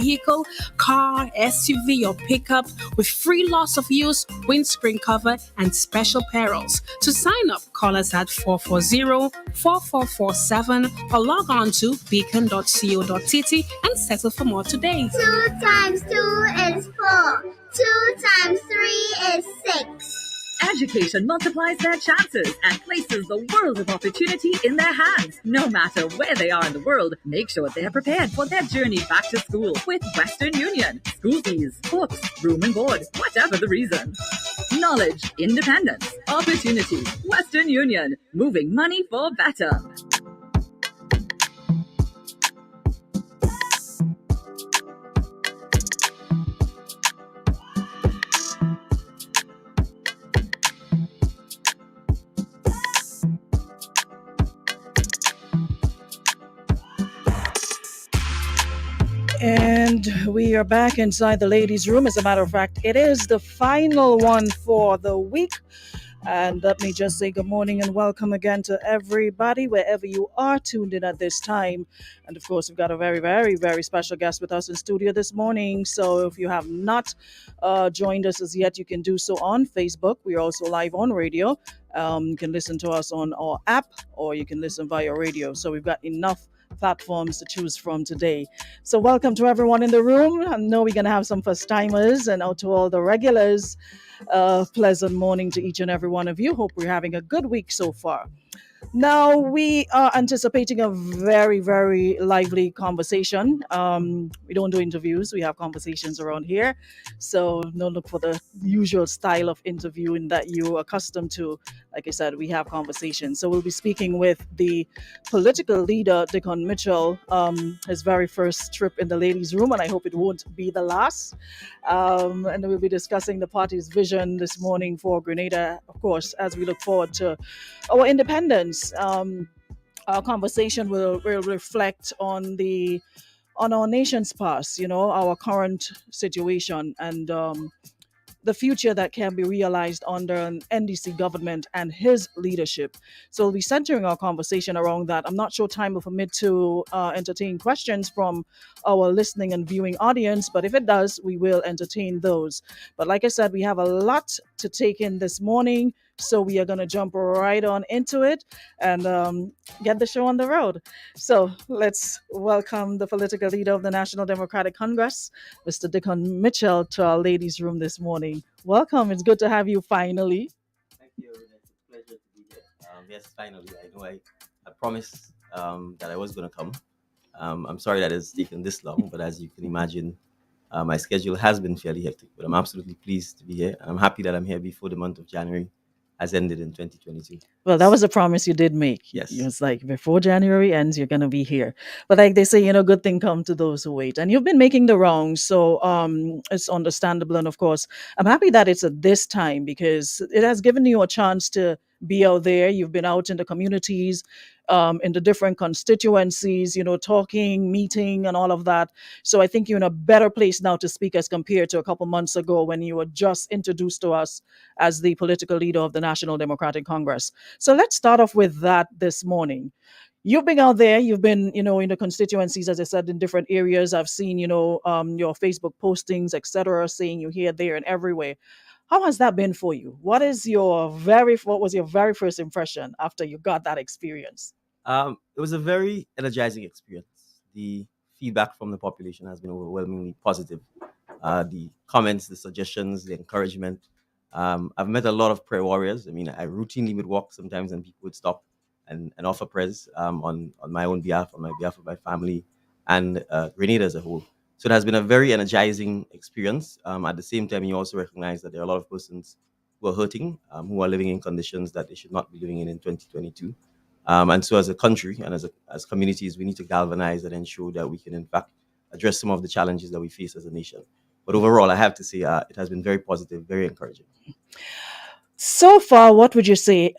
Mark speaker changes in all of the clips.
Speaker 1: vehicle, car, SUV, or pickup with free loss of use, windscreen cover, and special perils. To sign up, call us at 440-4447 or log on to beacon.co.tt and settle for more today.
Speaker 2: 2 times 2 is 4. 2 times 3 is 6.
Speaker 3: Education multiplies their chances and places the world of opportunity in their hands. No matter where they are in the world, make sure they're prepared for their journey back to school with Western Union. School fees, books, room and board, whatever the reason. Knowledge, independence, opportunity. Western Union, moving money for better.
Speaker 4: And we are back inside the ladies' room. As a matter of fact, it is the final one for the week. And let me just say good morning and welcome again to everybody, wherever you are tuned in at this time. And of course, we've got a very, very, very special guest with us in studio this morning. So if you have not joined us as yet, you can do so on Facebook. We are also live on radio. You can listen to us on our app or you can listen via radio. So we've got enough platforms to choose from today. So welcome to everyone in the room. I know we're going to have some first timers and out to all the regulars. Pleasant morning to each and every one of you. Hope we're having a good week so far. Now, we are anticipating a very, very lively conversation. We don't do interviews. We have conversations around here. So don't look for the usual style of interviewing that you're accustomed to. Like I said, we have conversations. So we'll be speaking with the political leader, Dickon Mitchell, his very first trip in the ladies' room, and I hope it won't be the last. And we'll be discussing the party's vision this morning for Grenada, of course, as we look forward to our independence. Our conversation will reflect on our nation's past, our current situation, and the future that can be realized under an NDC government and his leadership. So we'll be centering our conversation around that. I'm not sure time will permit to entertain questions from our listening and viewing audience, but if it does, we will entertain those. But like I said, we have a lot to take in this morning, so we are going to jump right on into it and get the show on the road. So let's welcome the political leader of the National Democratic Congress, Mr. Dickon Mitchell, to our ladies' room this morning. Welcome. It's good to have you finally.
Speaker 5: Thank you, Aruna. It's a pleasure to be here. Yes, finally. I know I promised that I was going to come. I'm sorry that it's taken this long, but as you can imagine, my schedule has been fairly hectic. But I'm absolutely pleased to be here. I'm happy that I'm here before the month of January has ended in 2022.
Speaker 4: Well, that was a promise you did make.
Speaker 5: Yes.
Speaker 4: It was like before January ends, you're going to be here. But like they say, good thing come to those who wait. And you've been making the rounds, so it's understandable. And of course, I'm happy that it's at this time because it has given you a chance to be out there. You've been out in the communities, in the different constituencies, talking, meeting, and all of that. So I think you're in a better place now to speak as compared to a couple months ago when you were just introduced to us as the political leader of the National Democratic Congress. So let's start off with that this morning. You've been out there, you've been, in the constituencies, as I said, in different areas. I've seen, your Facebook postings, etc., saying you're here, there, and everywhere. How has that been for you? What was your very first impression after you got that experience?
Speaker 5: It was a very energizing experience. The feedback from the population has been overwhelmingly positive. The comments, the suggestions, the encouragement. I've met a lot of prayer warriors. I mean, I routinely would walk sometimes and people would stop and offer prayers on my own behalf, on my behalf of my family, and Grenada as a whole. So it has been a very energizing experience. At the same time, you also recognize that there are a lot of persons who are hurting, who are living in conditions that they should not be living in 2022. And so as a country and as communities, we need to galvanize and ensure that we can, in fact, address some of the challenges that we face as a nation. But overall, I have to say it has been very positive, very encouraging.
Speaker 4: So far, what would you say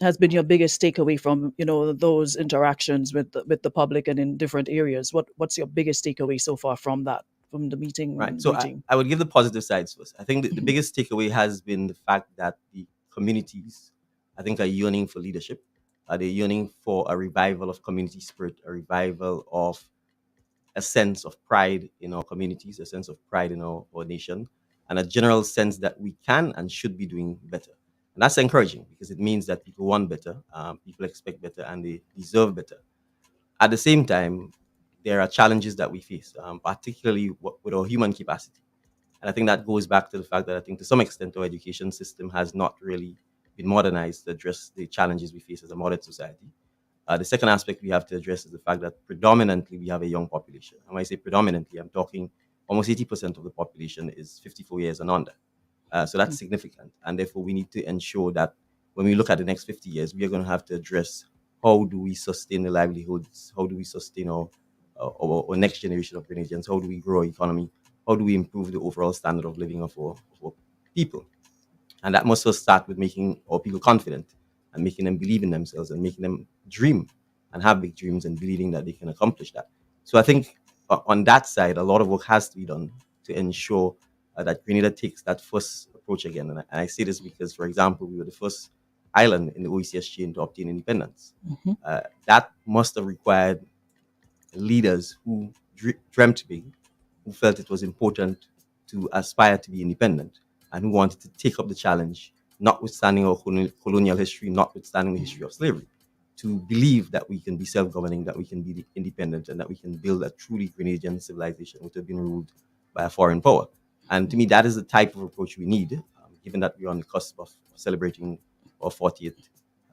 Speaker 4: has been your biggest takeaway from those interactions with the public and in different areas? What's your biggest takeaway so far from the meeting?
Speaker 5: Right. So I would give the positive sides first. I think the biggest takeaway has been the fact that the communities, I think, are yearning for leadership. They're yearning for a revival of community spirit, a revival of a sense of pride in our communities, a sense of pride in our nation, and a general sense that we can and should be doing better. And that's encouraging because it means that people want better, people expect better, and they deserve better. At the same time, there are challenges that we face, particularly with our human capacity. And I think that goes back to the fact that I think to some extent our education system has not really been modernized to address the challenges we face as a modern society. The second aspect we have to address is the fact that predominantly we have a young population. And when I say predominantly, I'm talking almost 80% of the population is 54 years and under. So that's significant. And therefore, we need to ensure that when we look at the next 50 years, we are going to have to address how do we sustain the livelihoods? How do we sustain our next generation of Grenadians? How do we grow our economy? How do we improve the overall standard of living of our people? And that must first start with making our people confident and making them believe in themselves and making them dream and have big dreams and believing that they can accomplish that. So I think on that side, a lot of work has to be done to ensure that Grenada takes that first approach again. And I say this because, for example, we were the first island in the OECS chain to obtain independence. That must have required leaders who dreamt big, who felt it was important to aspire to be independent, and who wanted to take up the challenge, notwithstanding our colonial history, notwithstanding the history of slavery, to believe that we can be self-governing, that we can be independent, and that we can build a truly Grenadian civilization which has been ruled by a foreign power. And to me, that is the type of approach we need, given that we're on the cusp of celebrating our 40th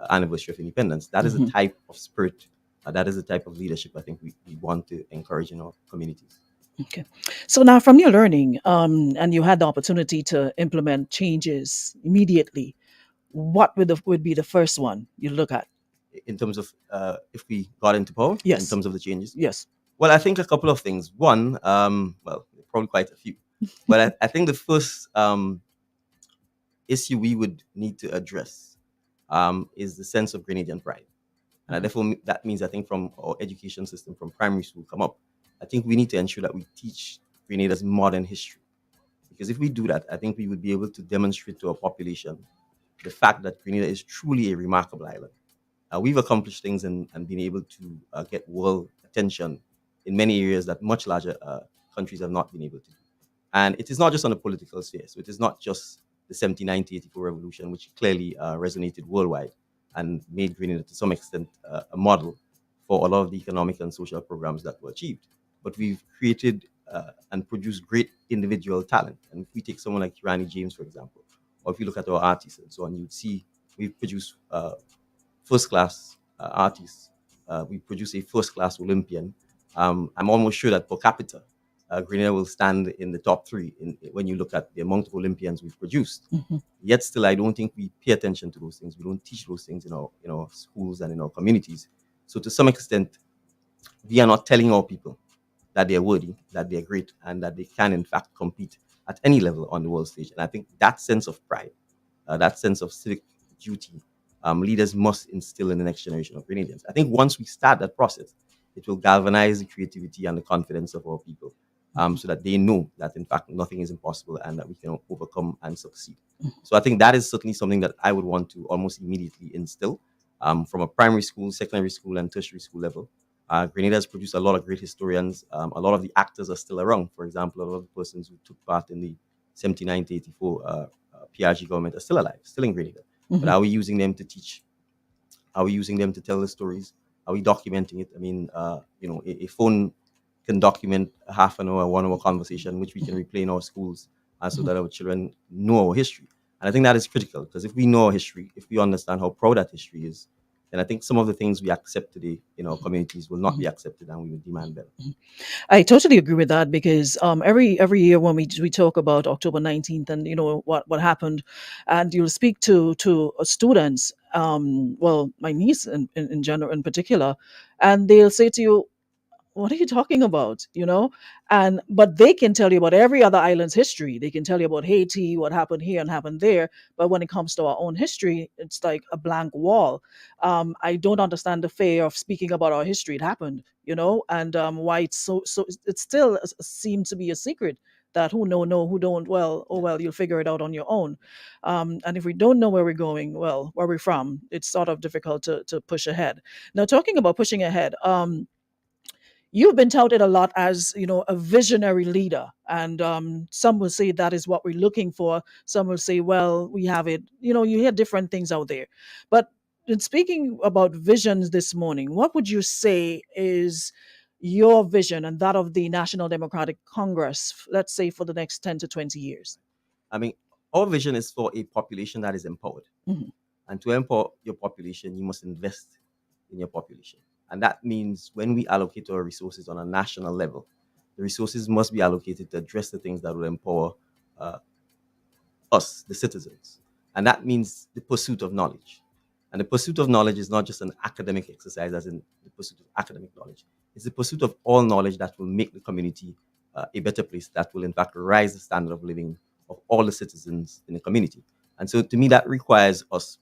Speaker 5: anniversary of independence. That is the type of spirit, that is the type of leadership I think we want to encourage in our communities.
Speaker 4: Okay. So now from your learning, and you had the opportunity to implement changes immediately, what would be the first one you look at?
Speaker 5: In terms of if we got into power,
Speaker 4: Yes.
Speaker 5: in terms of the changes?
Speaker 4: Yes.
Speaker 5: Well, I think a couple of things. One, well, probably quite a few. But I think the first issue we would need to address is the sense of Grenadian pride. And therefore, that means I think from our education system, from primary school come up, I think we need to ensure that we teach Grenada's modern history. Because if we do that, I think we would be able to demonstrate to our population the fact that Grenada is truly a remarkable island. We've accomplished things and been able to get world attention in many areas that much larger countries have not been able to do. And it is not just on the political sphere. So it is not just the 1790-84 revolution, which clearly resonated worldwide and made Grenada to some extent a model for a lot of the economic and social programs that were achieved. But we've created and produced great individual talent. And if we take someone like Rani James, for example, or if you look at our artists and so on, you'd see we've produced first-class artists. We produce a first-class Olympian. I'm almost sure that per capita, Grenada will stand in the top three when you look at the amount of Olympians we've produced. Yet still, I don't think we pay attention to those things. We don't teach those things in our schools and in our communities. So to some extent, we are not telling our people that they're worthy, that they're great, and that they can in fact compete at any level on the world stage. And I think that sense of pride, that sense of civic duty, leaders must instill in the next generation of Grenadians. I think once we start that process, it will galvanize the creativity and the confidence of our people, so that they know that in fact nothing is impossible and that we can overcome and succeed. So I think that is certainly something that I would want to almost immediately instill from a primary school, secondary school, and tertiary school level. Grenada has produced a lot of great historians. A lot of the actors are still around. For example, a lot of the persons who took part in the 79-84 PRG government are still alive, still in Grenada. But are we using them to teach? Are we using them to tell the stories? Are we documenting it? I mean, a phone can document a half an hour, 1 hour conversation, which we can replay in our schools so that our children know our history. And I think that is critical because if we know our history, if we understand how proud that history is, then I think some of the things we accept today in our communities will not be accepted and we will demand better.
Speaker 4: I totally agree with that because every year when we talk about October 19th and what happened, and you'll speak to students, well, my niece in general in particular, and they'll say to you, what are you talking about? But they can tell you about every other island's history. They can tell you about Haiti, what happened here and happened there. But when it comes to our own history, it's like a blank wall. I don't understand the fear of speaking about our history. It happened, and why it's so it still seems to be a secret that who know, who don't, well, oh well, you'll figure it out on your own. And if we don't know where we're going, well, where we're from, it's sort of difficult to push ahead. Now, talking about pushing ahead, You've been touted a lot as, a visionary leader, and some will say that is what we're looking for. Some will say, well, we have it. You hear different things out there. But in speaking about visions this morning, what would you say is your vision and that of the National Democratic Congress, let's say for the next 10 to 20 years?
Speaker 5: I mean, our vision is for a population that is empowered.
Speaker 4: Mhm.
Speaker 5: And to empower your population, you must invest in your population. And that means when we allocate our resources on a national level, the resources must be allocated to address the things that will empower uh, us, the citizens. And that means the pursuit of knowledge. And the pursuit of knowledge is not just an academic exercise, as in the pursuit of academic knowledge. It's the pursuit of all knowledge that will make the community a better place, that will, in fact, rise the standard of living of all the citizens in the community. And so, to me, that requires us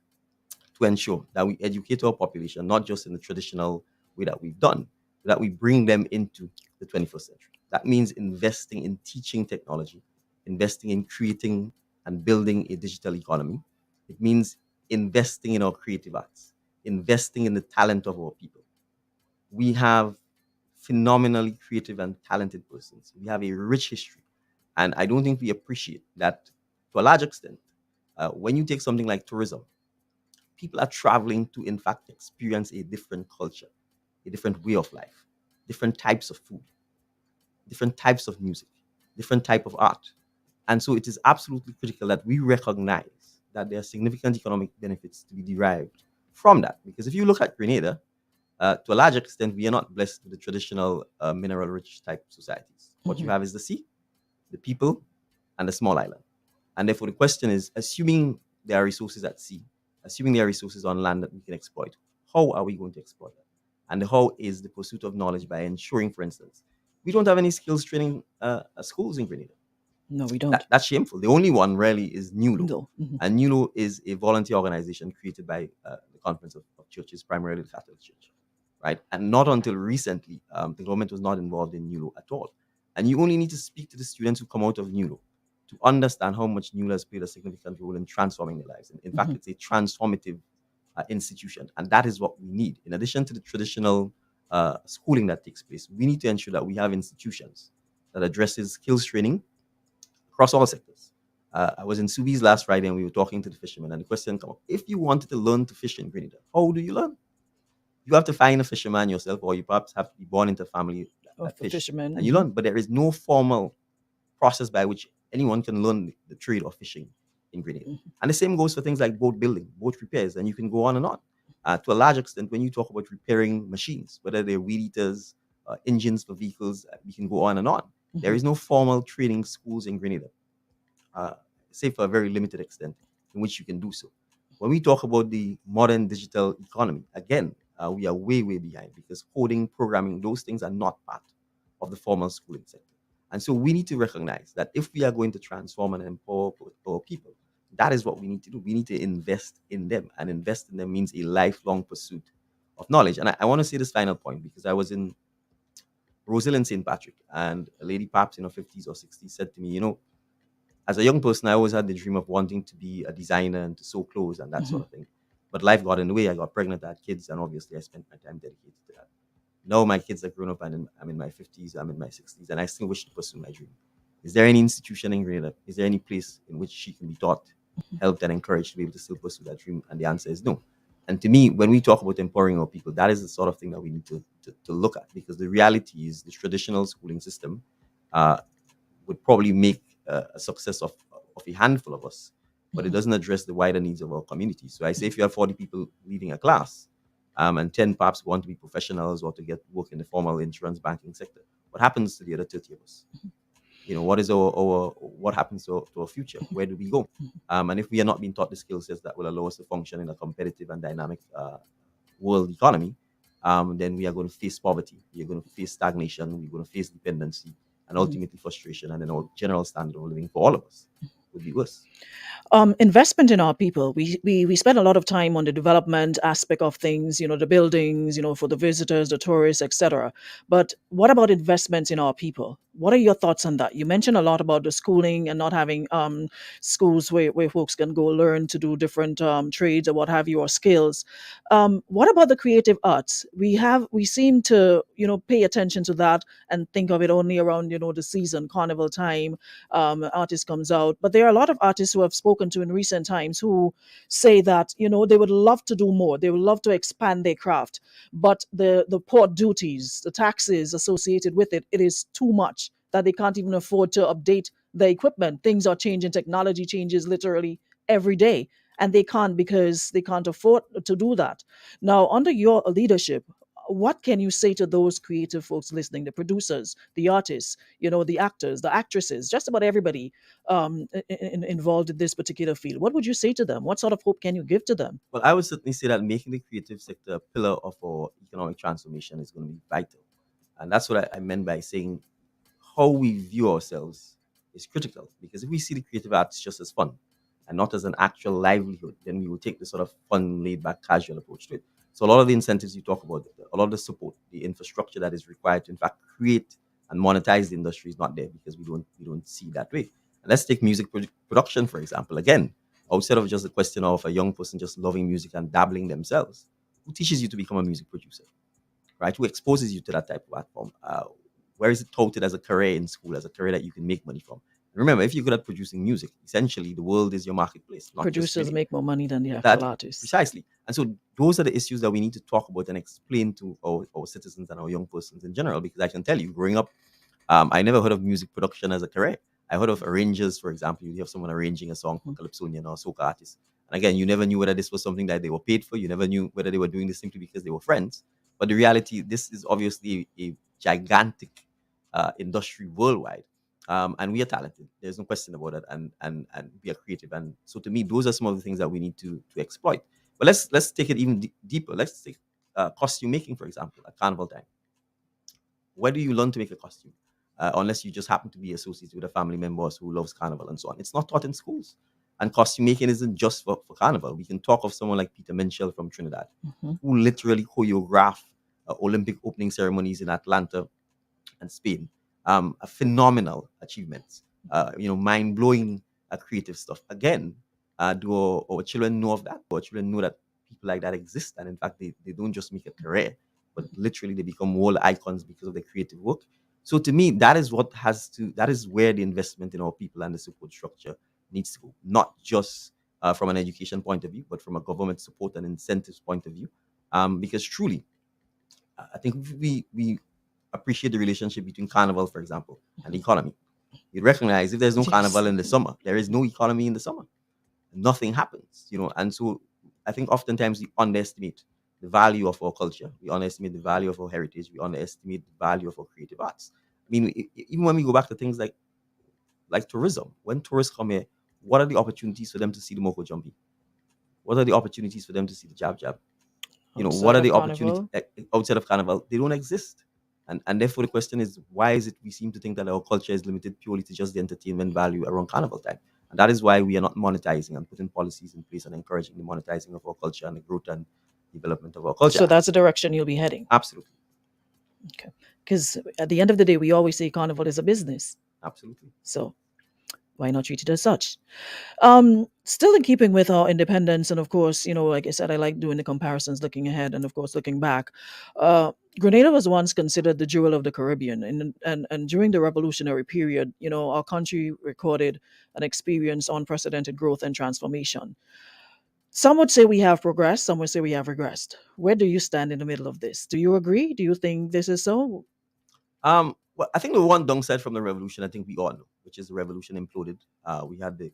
Speaker 5: to ensure that we educate our population, not just in the traditional way that we've done, but that we bring them into the 21st century. That means investing in teaching technology, investing in creating and building a digital economy. It means investing in our creative arts, investing in the talent of our people. We have phenomenally creative and talented persons. We have a rich history. And I don't think we appreciate that to a large extent. When you take something like tourism, people are traveling to, in fact, experience a different culture, a different way of life, different types of food, different types of music, different type of art. And so it is absolutely critical that we recognize that there are significant economic benefits to be derived from that. Because if you look at Grenada, to a large extent, we are not blessed with the traditional mineral-rich type societies. What you have is the sea, the people, and the small island. And therefore, the question is, assuming there are resources at sea, assuming there are resources on land that we can exploit, how are we going to exploit that? And the how is the pursuit of knowledge by ensuring, for instance, we don't have any skills training schools in Grenada.
Speaker 4: No, we don't.
Speaker 5: That's shameful. The only one really is NULO.
Speaker 4: No. Mhm.
Speaker 5: And NULO is a volunteer organization created by the Conference of Churches, primarily the Catholic Church, right? And not until recently, the government was not involved in NULO at all. And you only need to speak to the students who come out of NULO to understand how much NULO has played a significant role in transforming their lives. In fact, it's a transformative institution, and that is what we need. In addition to the traditional schooling that takes place, we need to ensure that we have institutions that addresses skills training across all sectors. I was in Subi's last Friday and we were talking to the fishermen, and the question came up: if you wanted to learn to fish in Grenada, how do you learn? You have to find a fisherman yourself, or you perhaps have to be born into a family that fish,
Speaker 4: fishermen.
Speaker 5: and you learn. But there is no formal process by which anyone can learn the trade of fishing in Grenada. And the same goes for things like boat building, boat repairs, and you can go on and on. To a large extent, when you talk about repairing machines, whether they're weed eaters, engines for vehicles, we can go on and on. There is no formal training schools in Grenada, save for a very limited extent, in which you can do so. When we talk about the modern digital economy, again, we are way, way behind, because coding, programming, those things are not part of the formal schooling sector. And so we need to recognize that if we are going to transform and empower our people, that is what we need to do. We need to invest in them, and invest in them means a lifelong pursuit of knowledge. And I want to say this final point, because I was in Roselle in St. Patrick, and a lady, perhaps in her 50s or 60s, said to me, as a young person, I always had the dream of wanting to be a designer and to sew clothes and that sort of thing. But life got in the way. I got pregnant, I had kids, and obviously I spent my time dedicated to that. Now my kids are grown up, and I'm in my 50s, I'm in my 60s, and I still wish to pursue my dream. Is there any institution in Grenada? Is there any place in which she can be taught, helped, and encouraged to be able to still pursue that dream? And the answer is no. And to me, when we talk about empowering our people, that is the sort of thing that we need to look at, because the reality is the traditional schooling system would probably make a success of a handful of us, but it doesn't address the wider needs of our community. So I say, if you have 40 people leading a class, and 10 perhaps want to be professionals or to get work in the formal insurance banking sector, what happens to the other 30 of us? What is what happens to our future? Where do we go? And if we are not being taught the skill sets that will allow us to function in a competitive and dynamic world economy, then we are going to face poverty. We are going to face stagnation. We're going to face dependency, and ultimately frustration, and then our general standard of living for all of us would be worse.
Speaker 4: Investment in our people. We spend a lot of time on the development aspect of things, the buildings, for the visitors, the tourists, etc. But what about investments in our people? What are your thoughts on that? You mentioned a lot about the schooling and not having schools where folks can go learn to do different trades or what have you, or skills. What about the creative arts? We seem to, pay attention to that and think of it only around, the season, carnival time, artist comes out. But there are a lot of artists who have spoken to in recent times who say that, they would love to do more. They would love to expand their craft, but the port duties, the taxes associated with it, it is too much that they can't even afford to update the equipment. Things are changing, technology changes literally every day, and they can't because they can't afford to do that. Now, under your leadership, what can you say to those creative folks listening, the producers, the artists, the actors, the actresses, just about everybody involved in this particular field? What would you say to them? What sort of hope can you give to them?
Speaker 5: Well, I would certainly say that making the creative sector a pillar of our economic transformation is going to be vital. And that's what I meant by saying how we view ourselves is critical. Because if we see the creative arts just as fun and not as an actual livelihood, then we will take the sort of fun, laid back, casual approach to it. So a lot of the incentives you talk about, a lot of the support, the infrastructure that is required to in fact create and monetize the industry is not there because we don't see that way. And let's take music production, for example. Again, outside of just the question of a young person just loving music and dabbling themselves, who teaches you to become a music producer? Right? Who exposes you to that type of platform? Where is it touted as a career in school, as a career that you can make money from? Remember, if you're good at producing music, essentially the world is your marketplace, not just
Speaker 4: Producers
Speaker 5: video.
Speaker 4: make more money than the actual
Speaker 5: That
Speaker 4: artists.
Speaker 5: precisely. And so those are the issues that we need to talk about and explain to our citizens and our young persons in general. Because I can tell you, growing up, I never heard of music production as a career. I heard of arrangers, for example. You have someone arranging a song for calypsonian or soca artist. And again, you never knew whether this was something that they were paid for. You never knew whether they were doing this simply because they were friends. But the reality, this is obviously a gigantic industry worldwide. And we are talented. There's no question about it. And we are creative. And so to me, those are some of the things that we need to exploit. But let's take it even deeper. Let's take costume making, for example, at carnival time. Where do you learn to make a costume? Unless you just happen to be associated with a family member who loves carnival and so on. It's not taught in schools. And costume making isn't just for carnival. We can talk of someone like Peter Minshall from Trinidad, who literally choreographed Olympic opening ceremonies in Atlanta and Spain. A phenomenal achievements. Mind blowing creative stuff. Again, do our children know of that? Do our children know that people like that exist? And in fact, they don't just make a career, but literally they become world icons because of their creative work. So to me, that is where the investment in our people and the support structure needs to go, not just from an education point of view, but from a government support and incentives point of view. Because truly, I think we appreciate the relationship between carnival, for example, and the economy. You recognize if there's no
Speaker 4: Yes.
Speaker 5: carnival in the summer, there is no economy in the summer. Nothing happens. And so I think oftentimes we underestimate the value of our culture. We underestimate the value of our heritage. We underestimate the value of our creative arts. I mean, even when we go back to things like tourism, when tourists come here, what are the opportunities for them to see the Moko Jumpy? What are the opportunities for them to see the Jab Jab? What
Speaker 4: Outside
Speaker 5: are
Speaker 4: of
Speaker 5: the opportunities
Speaker 4: carnival.
Speaker 5: outside of carnival? They don't exist. And therefore the question is, why is it we seem to think that our culture is limited purely to just the entertainment value around carnival time? And that is why we are not monetizing and putting policies in place and encouraging the monetizing of our culture and the growth and development of our culture.
Speaker 4: So that's the direction you'll be heading.
Speaker 5: Absolutely.
Speaker 4: Okay. Because at the end of the day, we always say carnival is a business.
Speaker 5: Absolutely.
Speaker 4: So why not treat it as such? Still in keeping with our independence, and of course, like I said, I like doing the comparisons, looking ahead, and of course, looking back. Grenada was once considered the jewel of the Caribbean, and during the revolutionary period, our country recorded and experienced unprecedented growth and transformation. Some would say we have progressed, some would say we have regressed. Where do you stand in the middle of this? Do you agree? Do you think this is so?
Speaker 5: Well, I think the one downside from the revolution, I think we all know, which is the revolution imploded. We had the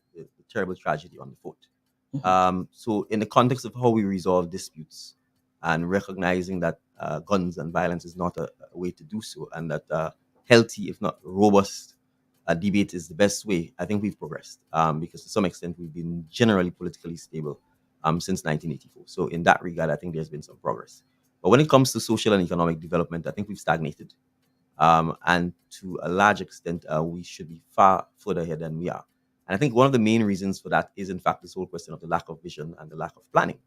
Speaker 5: terrible tragedy on the foot. So, in the context of how we resolve disputes and recognizing that guns and violence is not a way to do so, and that healthy, if not robust, debate is the best way, I think we've progressed because to some extent we've been generally politically stable since 1984. So, in that regard, I think there's been some progress. But when it comes to social and economic development, I think we've stagnated. And to a large extent, we should be far further ahead than we are. And I think one of the main reasons for that is, in fact, this whole question of the lack of vision and the lack of planning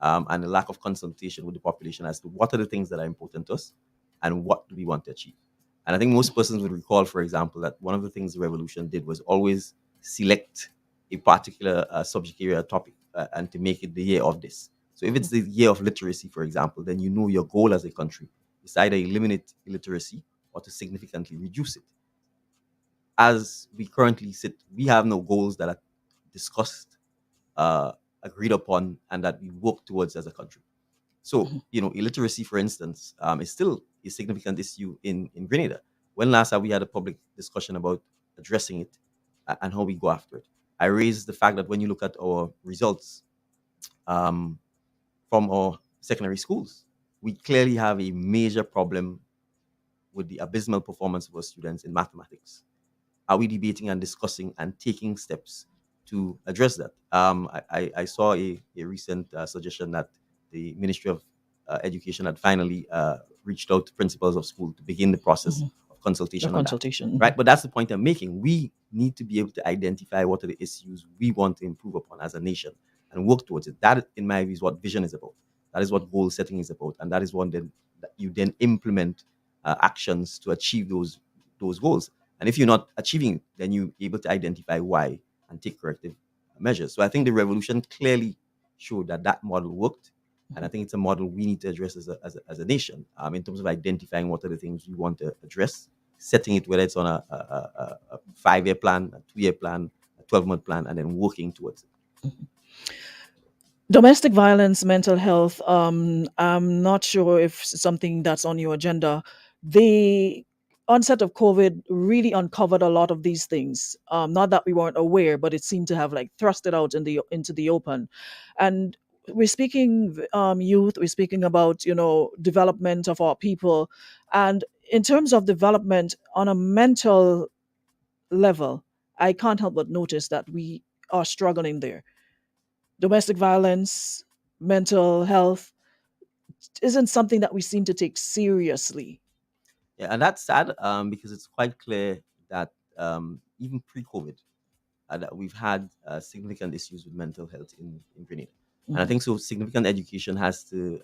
Speaker 5: and the lack of consultation with the population as to what are the things that are important to us and what do we want to achieve. And I think most persons would recall, for example, that one of the things the revolution did was always select a particular subject area topic and to make it the year of this. So if it's the year of literacy, for example, then you know your goal as a country is either eliminate illiteracy or to significantly reduce it. As we currently sit, we have no goals that are discussed, uh, agreed upon, and that we work towards as a country. So, illiteracy, for instance, is still a significant issue in Grenada. When last have we had a public discussion about addressing it and how we go after it? I raised the fact that when you look at our results um, from our secondary schools, we clearly have a major problem with the abysmal performance of our students in mathematics. Are we debating and discussing and taking steps to address that? I saw a recent suggestion that the Ministry of Education had finally reached out to principals of school to begin the process of
Speaker 4: The
Speaker 5: consultation on that.
Speaker 4: consultation.
Speaker 5: Right, but that's the point I'm making. We need to be able to identify what are the issues we want to improve upon as a nation and work towards it. That, in my view, is what vision is about. That is what goal setting is about, and that is one that you then implement actions to achieve those goals. And if you're not achieving it, then you're able to identify why and take corrective measures. So I think the revolution clearly showed that that model worked. And I think it's a model we need to address as a nation in terms of identifying what are the things we want to address, setting it, whether it's on a 5-year plan, a 2-year plan, a 12-month plan, and then working towards it.
Speaker 4: Domestic violence, mental health. I'm not sure if it's something that's on your agenda. The onset of COVID really uncovered a lot of these things. Not that we weren't aware, but it seemed to have like thrust it out into the open. And we're speaking youth. We're speaking about development of our people, and in terms of development on a mental level, I can't help but notice that we are struggling there. Domestic violence, mental health isn't something that we seem to take seriously.
Speaker 5: Yeah, and that's sad because it's quite clear that even pre-COVID, that we've had significant issues with mental health in Grenada. And I think so significant education has to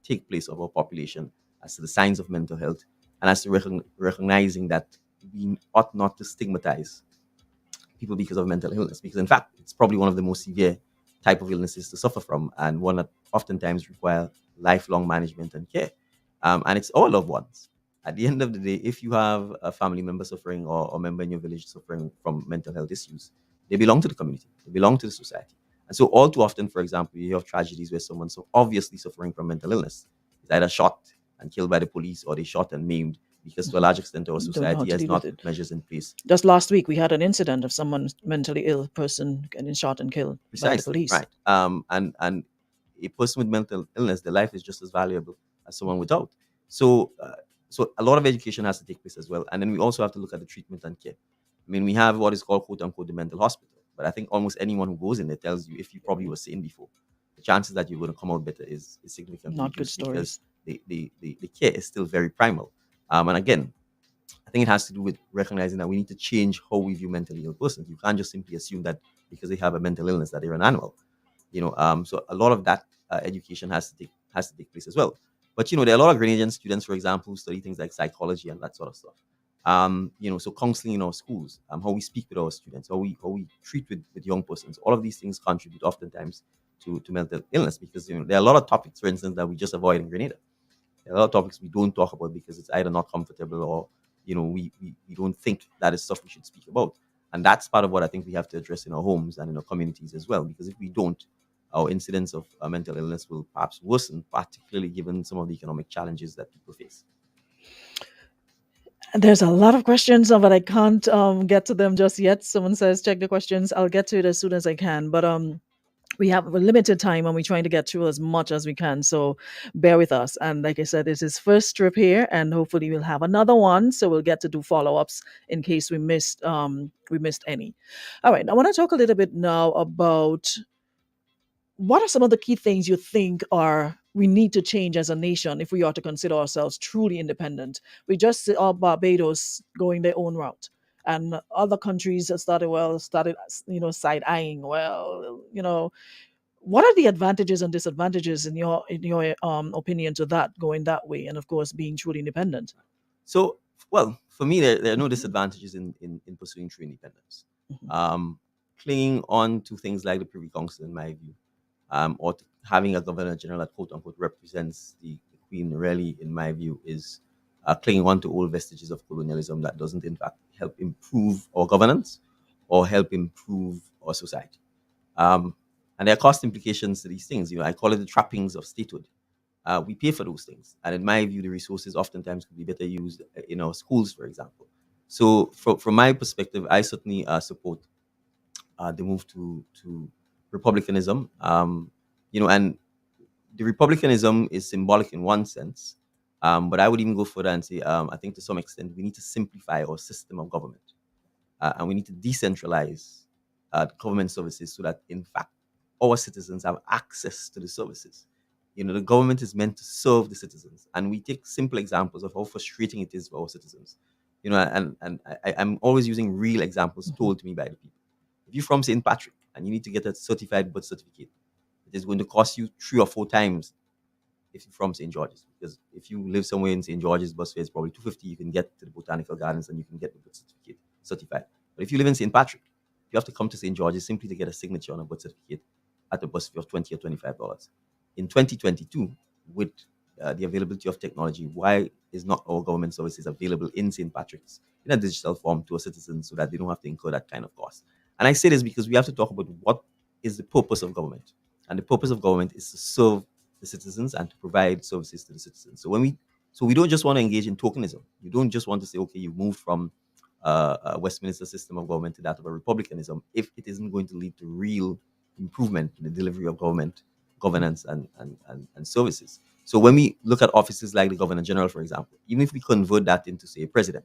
Speaker 5: take place of our population as to the signs of mental health and as to recognizing that we ought not to stigmatize people because of mental illness, because in fact it's probably one of the most severe type of illnesses to suffer from and one that oftentimes require lifelong management and care. And it's all loved ones. At the end of the day, if you have a family member suffering or a member in your village suffering from mental health issues, they belong to the community, they belong to the society. And so all too often, for example, you have tragedies where someone's so obviously suffering from mental illness is either shot and killed by the police or they shot and maimed because to a large extent our
Speaker 4: Don't know how
Speaker 5: society
Speaker 4: to
Speaker 5: has
Speaker 4: deal
Speaker 5: not
Speaker 4: with
Speaker 5: put
Speaker 4: it.
Speaker 5: measures in place.
Speaker 4: Just last week, we had an incident of someone mentally ill person getting shot and killed by the
Speaker 5: Precisely,
Speaker 4: police.
Speaker 5: right. And a person with mental illness, their life is just as valuable as someone without. So, so a lot of education has to take place as well, and then we also have to look at the treatment and care. I mean, we have what is called "quote unquote" the mental hospital, but I think almost anyone who goes in there tells you if you probably were sane before, the chances that you're going to come out better is significantly
Speaker 4: Not good
Speaker 5: reduced because
Speaker 4: stories.
Speaker 5: the care is still very primal. And again, I think it has to do with recognizing that we need to change how we view mentally ill persons. You can't just simply assume that because they have a mental illness that they're an animal. So a lot of that education has to take place as well. But there are a lot of Grenadian students, for example, who study things like psychology and that sort of stuff. So counseling in our schools, how we speak with our students, how we treat with young persons, all of these things contribute oftentimes to mental illness because there are a lot of topics, for instance, that we just avoid in Grenada. There are a lot of topics we don't talk about because it's either not comfortable or we don't think that is stuff we should speak about. And that's part of what I think we have to address in our homes and in our communities as well. Because if we don't, our incidence of mental illness will perhaps worsen, particularly given some of the economic challenges that people face.
Speaker 4: There's a lot of questions, but I can't get to them just yet. Someone says check the questions. I'll get to it as soon as I can. But we have a limited time and we're trying to get through as much as we can. So bear with us. And like I said, this is first trip here, and hopefully we'll have another one. So we'll get to do follow-ups in case we missed any. All right. I want to talk a little bit now about what are some of the key things you think are we need to change as a nation if we are to consider ourselves truly independent. We just saw Barbados going their own route, and other countries have started side eyeing. What are the advantages and disadvantages in your opinion to that going that way, and of course being truly independent?
Speaker 5: So Well, for me, there are no disadvantages in pursuing true independence.
Speaker 4: Mhm.
Speaker 5: Um, Clinging on to things like the Privy Council, in my view, or having a governor general that quote unquote represents the Queen, really, in my view, is clinging on to old vestiges of colonialism that doesn't, in fact, help improve our governance or help improve our society. Um, and there are cost implications to these things. I call it the trappings of statehood. We pay for those things, and in my view, the resources oftentimes could be better used in our schools, for example. So, from my perspective, I certainly support the move to republicanism. And the republicanism is symbolic in one sense, but I would even go further and say, I think to some extent, we need to simplify our system of government, and we need to decentralize government services so that, in fact, our citizens have access to the services. The government is meant to serve the citizens, and we take simple examples of how frustrating it is for our citizens. I'm always using real examples
Speaker 4: Mhm.
Speaker 5: told to me by the people. If you're from St. Patrick and you need to get a certified birth certificate, it is going to cost you 3 or 4 times if you're from St. George's. Because if you live somewhere in St. George's, bus fare is probably 250. You can get to the botanical gardens and you can get the birth certificate certified. But if you live in St. Patrick, you have to come to St. George's simply to get a signature on a birth certificate at a bus fee of $20 or $25. In 2022, with the availability of technology, why is not all government services available in St. Patrick's in a digital form to a citizen so that they don't have to incur that kind of cost? And I say this because we have to talk about what is the purpose of government. And the purpose of government is to serve the citizens and to provide services to the citizens. So we don't just want to engage in tokenism. You don't just want to say, okay, you moved from a Westminster system of government to that of a republicanism if it isn't going to lead to real improvement in the delivery of government governance and services. So when we look at offices like the Governor General, for example, even if we convert that into, say, a president,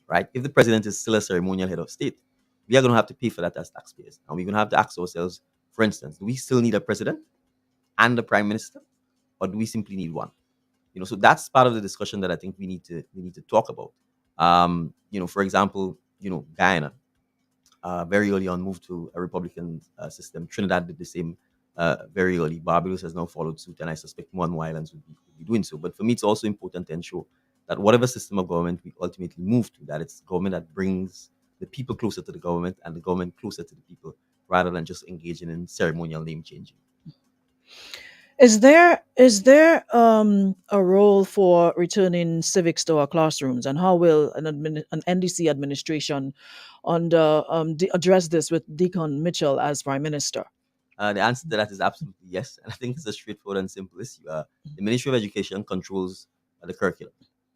Speaker 5: right? If the president is still a ceremonial head of state, we are going to have to pay for that as taxpayers. And we're going to have to ask ourselves, for instance, do we still need a president and a prime minister, or do we simply need one? So that's part of the discussion that I think we need to talk about. For example, Guyana very early on moved to a Republican system. Trinidad did the same very early. Barbados has now followed suit, and I suspect more and more islands would be doing so. But for me, it's also important to ensure that whatever system of government we ultimately move to, that it's government that brings the people closer to the government and the government closer to the people, rather than just engaging in ceremonial name changing.
Speaker 4: Is there a role for returning civics to our classrooms, and how will an NDC administration address this with Dickon Mitchell as Prime Minister?
Speaker 5: The answer to that is absolutely yes. And I think it's a straightforward and simple issue. The Ministry of Education controls the curriculum.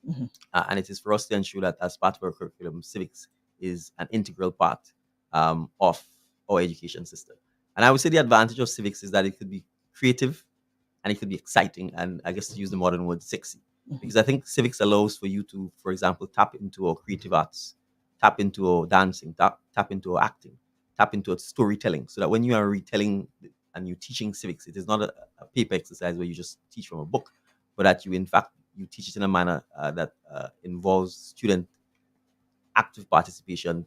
Speaker 4: Mhm.
Speaker 5: And it is for us to ensure that as part of our curriculum, civics is an integral part of our education system. And I would say the advantage of civics is that it could be creative and it could be exciting, and I guess to use the modern word, sexy.
Speaker 4: Mhm.
Speaker 5: Because I think civics allows for you to, for example, tap into our creative arts, tap into our dancing, tap into our acting, tap into our storytelling, so that when you are retelling and you're teaching civics, it is not a paper exercise where you just teach from a book, but that you, in fact, you teach it in a manner that involves student active participation,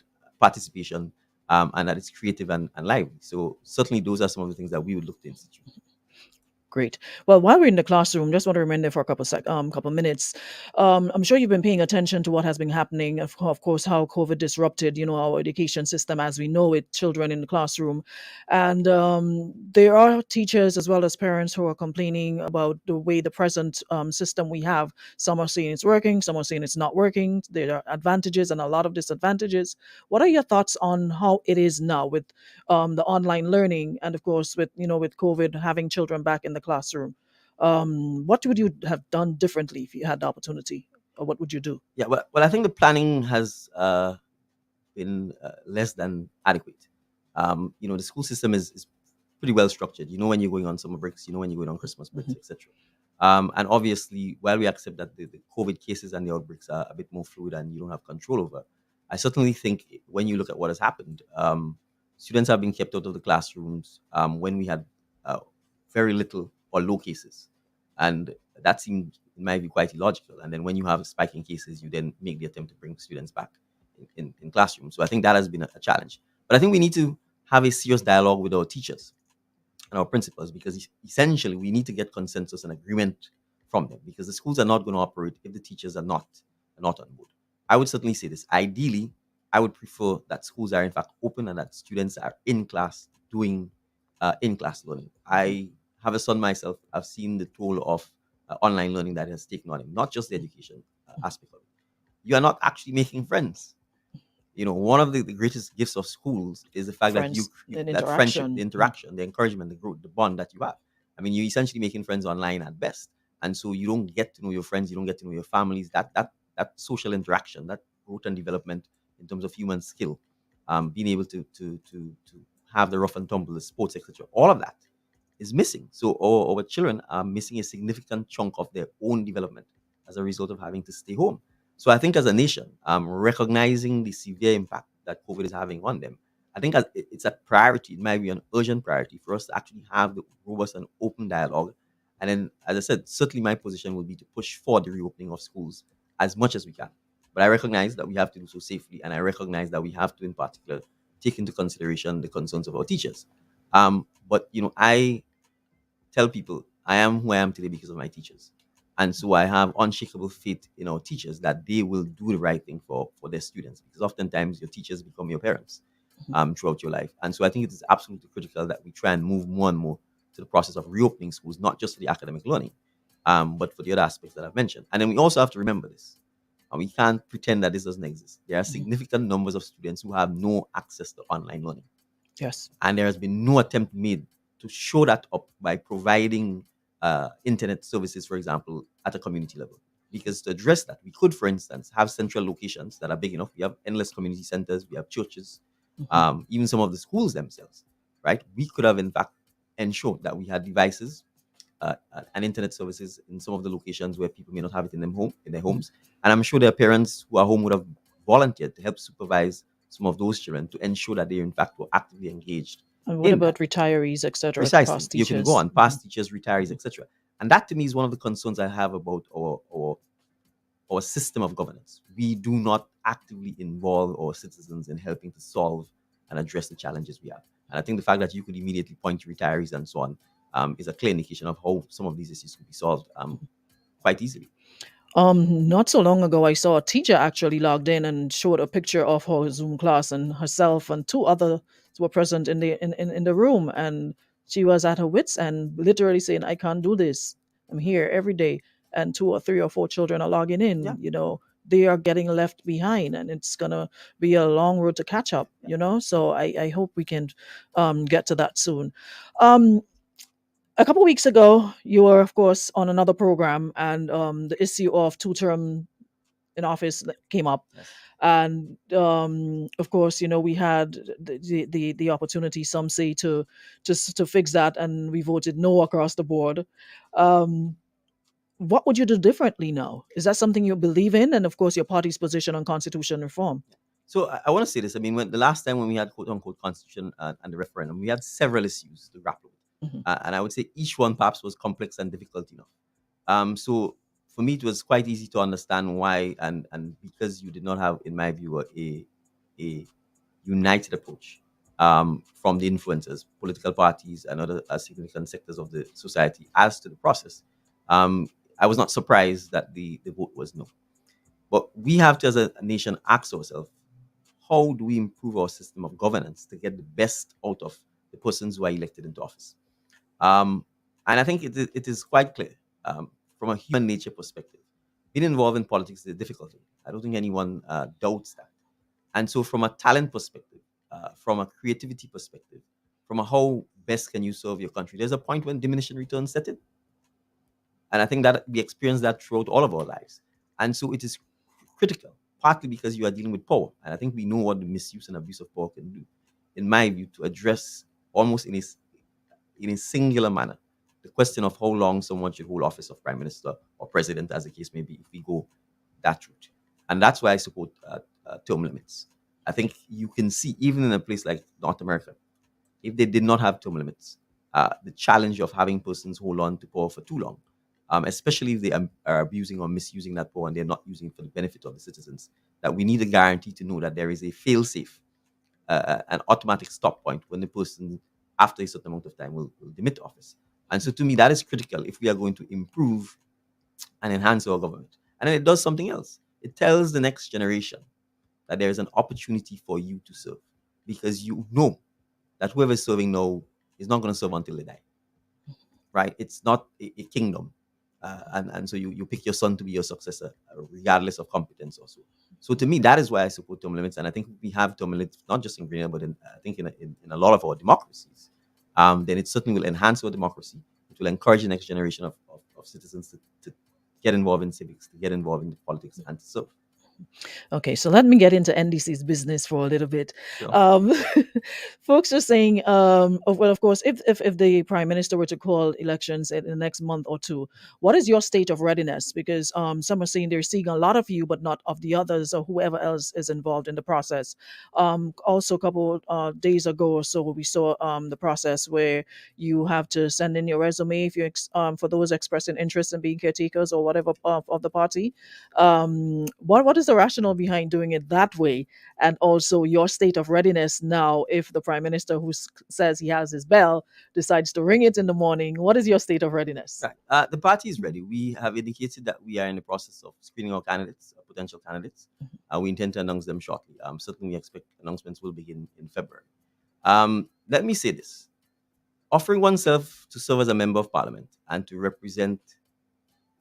Speaker 5: and that it's creative and lively. So certainly those are some of the things that we would look to institute.
Speaker 4: Great. Well, while we're in the classroom, just want to remain there for a couple minutes. I'm sure you've been paying attention to what has been happening. Of course, how COVID disrupted, our education system as we know it. Children in the classroom, and there are teachers as well as parents who are complaining about the way the present system we have. Some are saying it's working, some are saying it's not working. There are advantages and a lot of disadvantages. What are your thoughts on how it is now with the online learning, and of course with COVID having children back in the classroom? What would you have done differently if you had the opportunity, or what would you do?
Speaker 5: Yeah, well, I think the planning has been less than adequate. The school system is pretty well structured. You know when you're going on summer breaks, you know when you're going on Christmas breaks,
Speaker 4: Mhm.
Speaker 5: etc. And obviously, while we accept that the COVID cases and the outbreaks are a bit more fluid and you don't have control over, I certainly think when you look at what has happened, students have been kept out of the classrooms when we had uh, very little or low cases. And that seemed, in my view, quite illogical. And then when you have a spike in cases, you then make the attempt to bring students back in classrooms. So I think that has been a challenge. But I think we need to have a serious dialogue with our teachers and our principals, because essentially we need to get consensus and agreement from them, because the schools are not going to operate if the teachers are not on board. I would certainly say this. Ideally, I would prefer that schools are in fact open and that students are in class doing in class learning. I have a son myself. I've seen the toll of online learning that has taken on him, not just the education aspect of it. You are not actually making friends. One of the greatest gifts of schools is the fact that
Speaker 4: Friends and
Speaker 5: that friendship, the
Speaker 4: interaction.
Speaker 5: interaction, the encouragement, the growth, the bond that you have. I mean, you're essentially making friends online at best, and so you don't get to know your friends, you don't get to know your families. That social interaction, that growth and development in terms of human skill, being able to have the rough and tumble, the sports, etc. All of that is missing. So our children are missing a significant chunk of their own development as a result of having to stay home. So I think as a nation, recognizing the severe impact that COVID is having on them, I think it's a priority. It might be an urgent priority for us to actually have the robust and open dialogue. And then, as I said, certainly my position will be to push for the reopening of schools as much as we can. But I recognize that we have to do so safely, and I recognize that we have to, in particular, take into consideration the concerns of our teachers. But I tell people I am who I am today because of my teachers. And so I have unshakable faith in our teachers that they will do the right thing for their students, because oftentimes your teachers become your parents throughout your life. And so I think it is absolutely critical that we try and move more and more to the process of reopening schools, not just for the academic learning, but for the other aspects that I've mentioned. And then we also have to remember this. And we can't pretend that this doesn't exist. There are significant numbers of students who have no access to online learning.
Speaker 4: Yes.
Speaker 5: And there has been no attempt made to show that up by providing internet services, for example, at a community level. Because to address that, we could, for instance, have central locations that are big enough. We have endless community centers, we have churches, even some of the schools themselves, right? We could have, in fact, ensured that we had devices and internet services in some of the locations where people may not have it in their homes. And I'm sure their parents who are home would have volunteered to help supervise some of those children to ensure that they, in fact, were actively engaged.
Speaker 4: And what about retirees, etc.,
Speaker 5: Precisely,
Speaker 4: past
Speaker 5: you
Speaker 4: teachers?
Speaker 5: can go on past teachers, retirees, etc. And that, to me, is one of the concerns I have about our system of governance. We do not actively involve our citizens in helping to solve and address the challenges we have. And I think the fact that you could immediately point to retirees and so on is a clear indication of how some of these issues could be solved quite easily.
Speaker 4: Not so long ago, I saw a teacher actually logged in and showed a picture of her Zoom class, and herself and two others were present in the room, and she was at her wits and literally saying, "I can't do this. I'm here every day," and two or three or four children are logging in.
Speaker 5: Yeah.
Speaker 4: They are getting left behind, and it's gonna be a long road to catch up. So I hope we can get to that soon. Um, a couple weeks ago, you were, of course, on another program, and the issue of two-term in office came up.
Speaker 5: Yes.
Speaker 4: And of course, we had the opportunity, some say, to just to fix that, and we voted no across the board. Um, what would you do differently now? Is that something you believe in? And of course, your party's position on constitution reform.
Speaker 5: So I want to say this. I mean, when the last time when we had quote unquote constitution and the referendum, we had several issues to grapple with, and I would say each one perhaps was complex and difficult enough. So for me, it was quite easy to understand why, and because you did not have, in my view, a united approach from the influencers, political parties, and other significant sectors of the society as to the process. I was not surprised that the vote was no. But we have to, as a nation, ask ourselves, how do we improve our system of governance to get the best out of the persons who are elected into office? Um, and I think it is quite clear from a human nature perspective. Being involved in politics is a difficult thing. I don't think anyone doubts that. And so, from a talent perspective, from a creativity perspective, from a how best can you serve your country, there's a point when diminishing returns set in. And I think that we experience that throughout all of our lives. And so it is critical, partly because you are dealing with power. And I think we know what the misuse and abuse of power can do, in my view, to address almost in a singular manner the question of how long someone should hold office of prime minister or president, as the case may be, if we go that route. And that's why I support term limits. I think you can see, even in a place like North America, if they did not have term limits, the challenge of having persons hold on to power for too long, especially if they are abusing or misusing that power and they're not using it for the benefit of the citizens, that we need a guarantee to know that there is a fail-safe, an automatic stop point when the person, after a certain amount of time, will demit office. And so to me, that is critical if we are going to improve and enhance our government. And then it does something else. It tells the next generation that there is an opportunity for you to serve, because you know that whoever is serving now is not going to serve until they die, right? It's not a kingdom. And so you pick your son to be your successor, regardless of competence also. So to me, that is why I support term limits. And I think we have term limits, not just in Grenada, but I think in a lot of our democracies. Then it certainly will enhance our democracy. It will encourage the next generation of citizens to get involved in civics, to get involved in politics, and to serve.
Speaker 4: Okay, so let me get into NDC's business for a little bit.
Speaker 5: Sure.
Speaker 4: Um, folks are saying, well, of course, if the prime minister were to call elections in the next month or two, what is your state of readiness? Because some are saying they're seeing a lot of you, but not of the others or whoever else is involved in the process. Also, a couple days ago or so, we saw the process where you have to send in your resume if you for those expressing interest in being caretakers or whatever of the party. What is the rationale behind doing it that way, and also your state of readiness now if the prime minister who says he has his bell decides to ring it in the morning? What is your state of readiness?
Speaker 5: Right. The party is ready. We have indicated that we are in the process of screening our candidates, potential candidates. We intend to announce them shortly. Certainly, we expect announcements will begin in February. Let me say this: offering oneself to serve as a member of parliament and to represent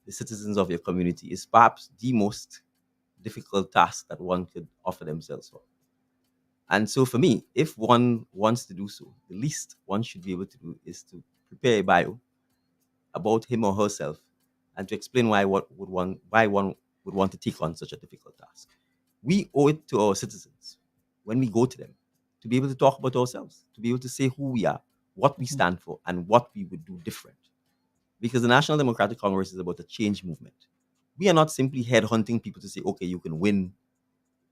Speaker 5: the citizens of your community is perhaps the most difficult task that one could offer themselves for. And so, for me, if one wants to do so, the least one should be able to do is to prepare a bio about him or herself, and to explain why one would want to take on such a difficult task. We owe it to our citizens when we go to them to be able to talk about ourselves, to be able to say who we are, what we stand for, and what we would do different. Because the National Democratic Congress is about a change movement. We are not simply headhunting people to say, okay, you can win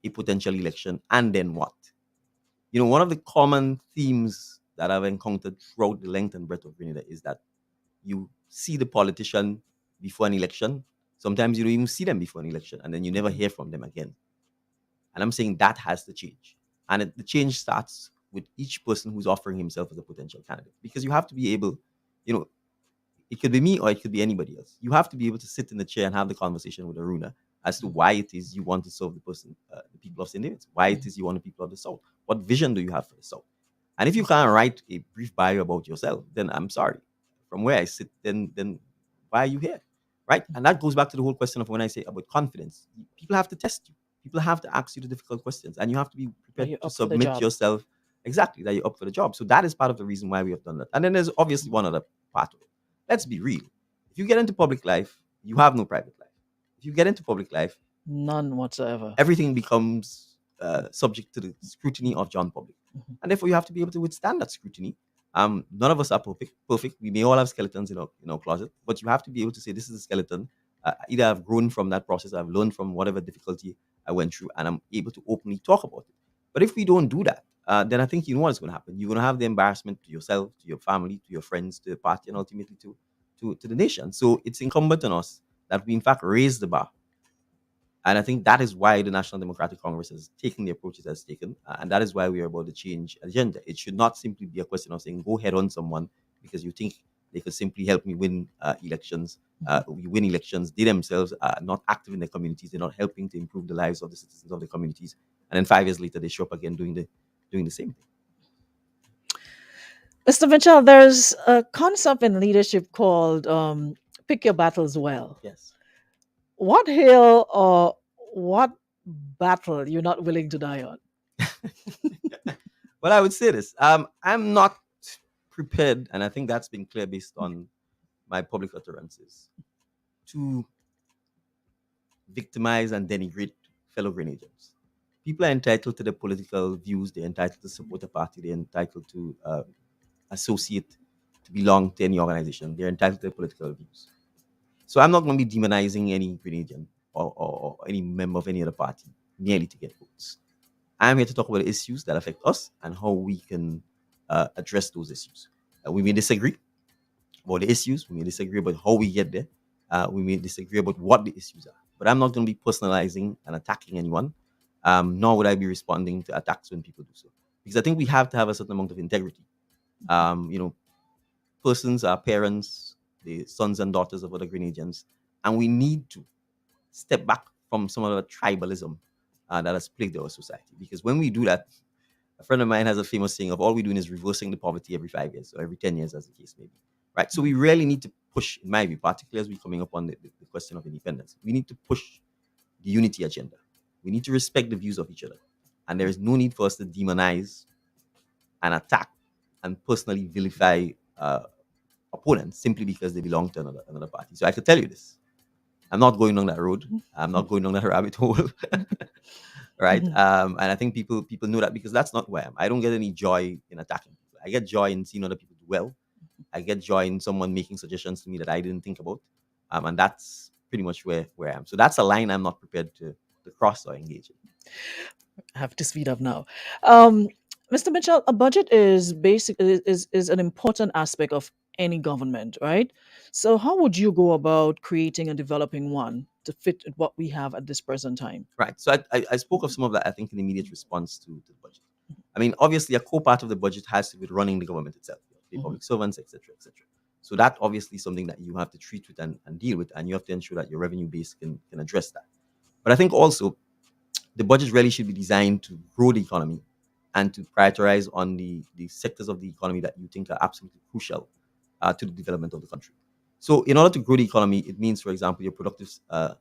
Speaker 5: a potential election, and then what? One of the common themes that I've encountered throughout the length and breadth of Grenada is that you see the politician before an election. Sometimes you don't even see them before an election, and then you never hear from them again. And I'm saying that has to change. And the change starts with each person who's offering himself as a potential candidate. Because you have to be able, you know, it could be me or it could be anybody else. You have to be able to sit in the chair and have the conversation with Aruna as to why it is you want to serve the people of St. David's, why it is you want the people of the South. What vision do you have for the South? And if you can't write a brief bio about yourself, then I'm sorry. From where I sit, then why are you here? Right? And that goes back to the whole question of when I say about confidence. People have to test you. People have to ask you the difficult questions, and you have to be prepared to submit yourself exactly that you're up for the job. So that is part of the reason why we have done that. And then there's obviously one other part of it. Let's be real. If you get into public life, you have no private life. If you get into public life,
Speaker 4: none whatsoever.
Speaker 5: Everything becomes subject to the scrutiny of John Public. And therefore, you have to be able to withstand that scrutiny. None of us are perfect. We may all have skeletons in our closet, but you have to be able to say, this is a skeleton. Either I've grown from that process, I've learned from whatever difficulty I went through, and I'm able to openly talk about it. But if we don't do that, then I think you know what's going to happen. You're going to have the embarrassment to yourself, to your family, to your friends, to the party, and ultimately to the nation. So it's incumbent on us that we, in fact, raise the bar. And I think that is why the National Democratic Congress has taken the approach it has taken. And that is why we are about the change agenda. It should not simply be a question of saying, go head on someone because you think they could simply help me win elections. We win elections. They themselves are not active in their communities. They're not helping to improve the lives of the citizens of the communities. And then 5 years later, they show up again doing the same thing.
Speaker 4: Mr. Mitchell, there's a concept in leadership called pick your battles well.
Speaker 5: Yes.
Speaker 4: What hill or what battle you're not willing to die on?
Speaker 5: Well, I would say this. I'm not prepared, and I think that's been clear based on my public utterances, to victimize and denigrate fellow Grenadians. People are entitled to their political views. They're entitled to support a party. They're entitled to associate, to belong to any organization. They're entitled to their political views. So I'm not going to be demonizing any Grenadian or any member of any other party merely to get votes. I'm here to talk about the issues that affect us and how we can address those issues. We may disagree about the issues. We may disagree about how we get there. We may disagree about what the issues are. But I'm not going to be personalizing and attacking anyone, nor would I be responding to attacks when people do so. Because I think we have to have a certain amount of integrity. Persons are parents, the sons and daughters of other Grenadians, and we need to step back from some of the tribalism that has plagued our society. Because when we do that, a friend of mine has a famous saying of all we're doing is reversing the poverty every 5 years or every 10 years, as the case may be. Right. So we really need to push, in my view, particularly as we're coming up on the question of independence, we need to push the unity agenda. We need to respect the views of each other. And there is no need for us to demonize and attack and personally vilify opponents simply because they belong to another party. So I could tell you this. I'm not going down that road. I'm not going down that rabbit hole. Right? And I think people know that because that's not who I am. I don't get any joy in attacking people. I get joy in seeing other people do well. I get joy in someone making suggestions to me that I didn't think about. And that's pretty much where I am. So that's a line I'm not prepared to cross or engage in.
Speaker 4: I have to speed up now. Mr. Mitchell, a budget is is an important aspect of any government, right? So how would you go about creating and developing one to fit what we have at this present time?
Speaker 5: Right. So I spoke of some of that, I think, in immediate response to the budget. I mean, obviously, a core part of the budget has to be running the government itself, the public servants, etc., etc. So that obviously is something that you have to treat with and deal with, and you have to ensure that your revenue base can address that. But I think also the budget really should be designed to grow the economy and to prioritize on the sectors of the economy that you think are absolutely crucial to the development of the country. So in order to grow the economy, it means, for example, your productive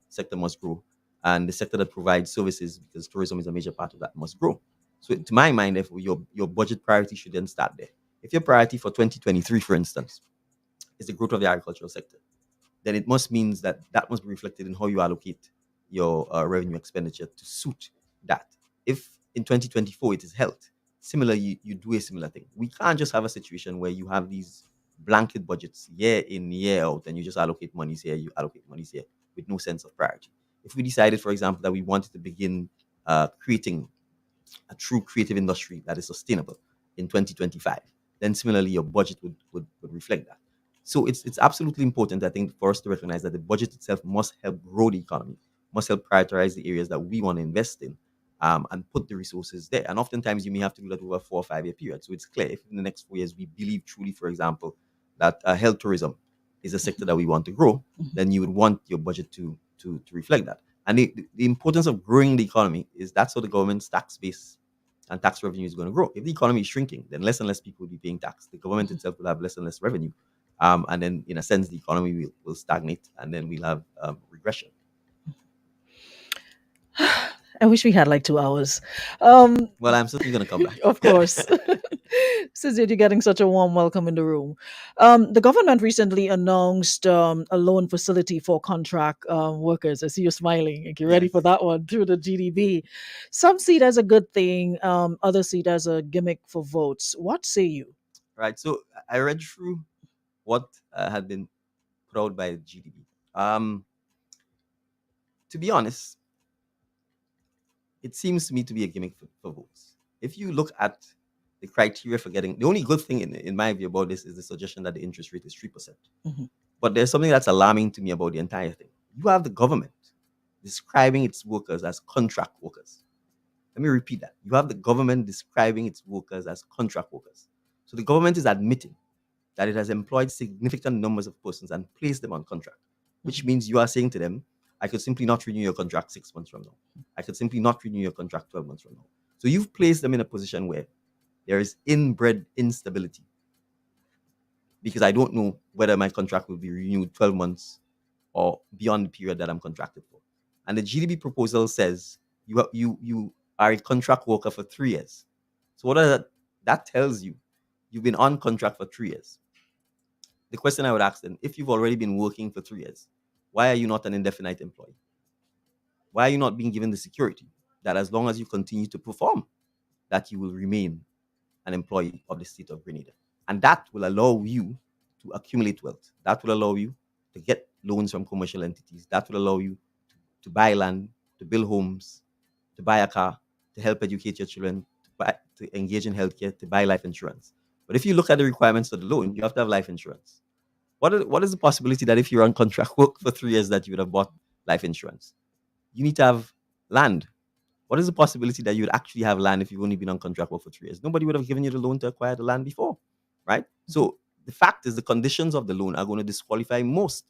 Speaker 5: sector must grow, and the sector that provides services, because tourism is a major part of that, must grow. So to my mind, if your budget priority should then start there. If your priority for 2023, for instance, is the growth of the agricultural sector, then it must means that must be reflected in how you allocate your revenue expenditure to suit that. If in 2024 it is health, similarly, you do a similar thing. We can't just have a situation where you have these blanket budgets year in, year out, and you just allocate monies here, you allocate monies here with no sense of priority. If we decided, for example, that we wanted to begin creating a true creative industry that is sustainable in 2025, then similarly your budget would reflect that. So it's absolutely important, I think, for us to recognize that the budget itself must help grow the economy, must help prioritize the areas that we want to invest in, and put the resources there. And oftentimes you may have to do that over a 4 or 5 year period. So it's clear if in the next 4 years we believe truly, for example, that health tourism is a sector that we want to grow, then you would want your budget to reflect that. And the importance of growing the economy is that's how the government's tax base and tax revenue is going to grow. If the economy is shrinking, then less and less people will be paying tax. The government itself will have less and less revenue. And then, in a sense, the economy will stagnate, and then we'll have regression.
Speaker 4: I wish we had like 2 hours.
Speaker 5: Well, I'm certainly going to come back.
Speaker 4: Of course. Since you're getting such a warm welcome in the room. The government recently announced a loan facility for contract workers. I see you smiling. Like you're ready
Speaker 5: Yes.
Speaker 4: for that one through the GDP. Some see it as a good thing, others see it as a gimmick for votes. What say you?
Speaker 5: Right. So I read through what had been put out by GDP. To be honest, it seems to me to be a gimmick for votes. If you look at the criteria for getting, the only good thing in my view about this is the suggestion that the interest rate is 3%.
Speaker 4: Mhm.
Speaker 5: But there's something that's alarming to me about the entire thing. You have the government describing its workers as contract workers. Let me repeat that. You have the government describing its workers as contract workers. So the government is admitting that it has employed significant numbers of persons and placed them on contract, which means you are saying to them, I could simply not renew your contract 6 months from now. I could simply not renew your contract 12 months from now. So you've placed them in a position where there is inbred instability, because I don't know whether my contract will be renewed 12 months or beyond the period that I'm contracted for. And the GDP proposal says you are a contract worker for 3 years. So what does that tells you? You've been on contract for 3 years. The question I would ask them, if you've already been working for 3 years, why are you not an indefinite employee? Why are you not being given the security that as long as you continue to perform, that you will remain an employee of the state of Grenada? And that will allow you to accumulate wealth. That will allow you to get loans from commercial entities. That will allow you to buy land, to build homes, to buy a car, to help educate your children, to engage in healthcare, to buy life insurance. But if you look at the requirements for the loan, you have to have life insurance. What is the possibility that if you're on contract work for 3 years that you would have bought life insurance? You need to have land. What is the possibility that you would actually have land if you've only been on contract work for 3 years? Nobody would have given you the loan to acquire the land before, right? So the fact is the conditions of the loan are going to disqualify most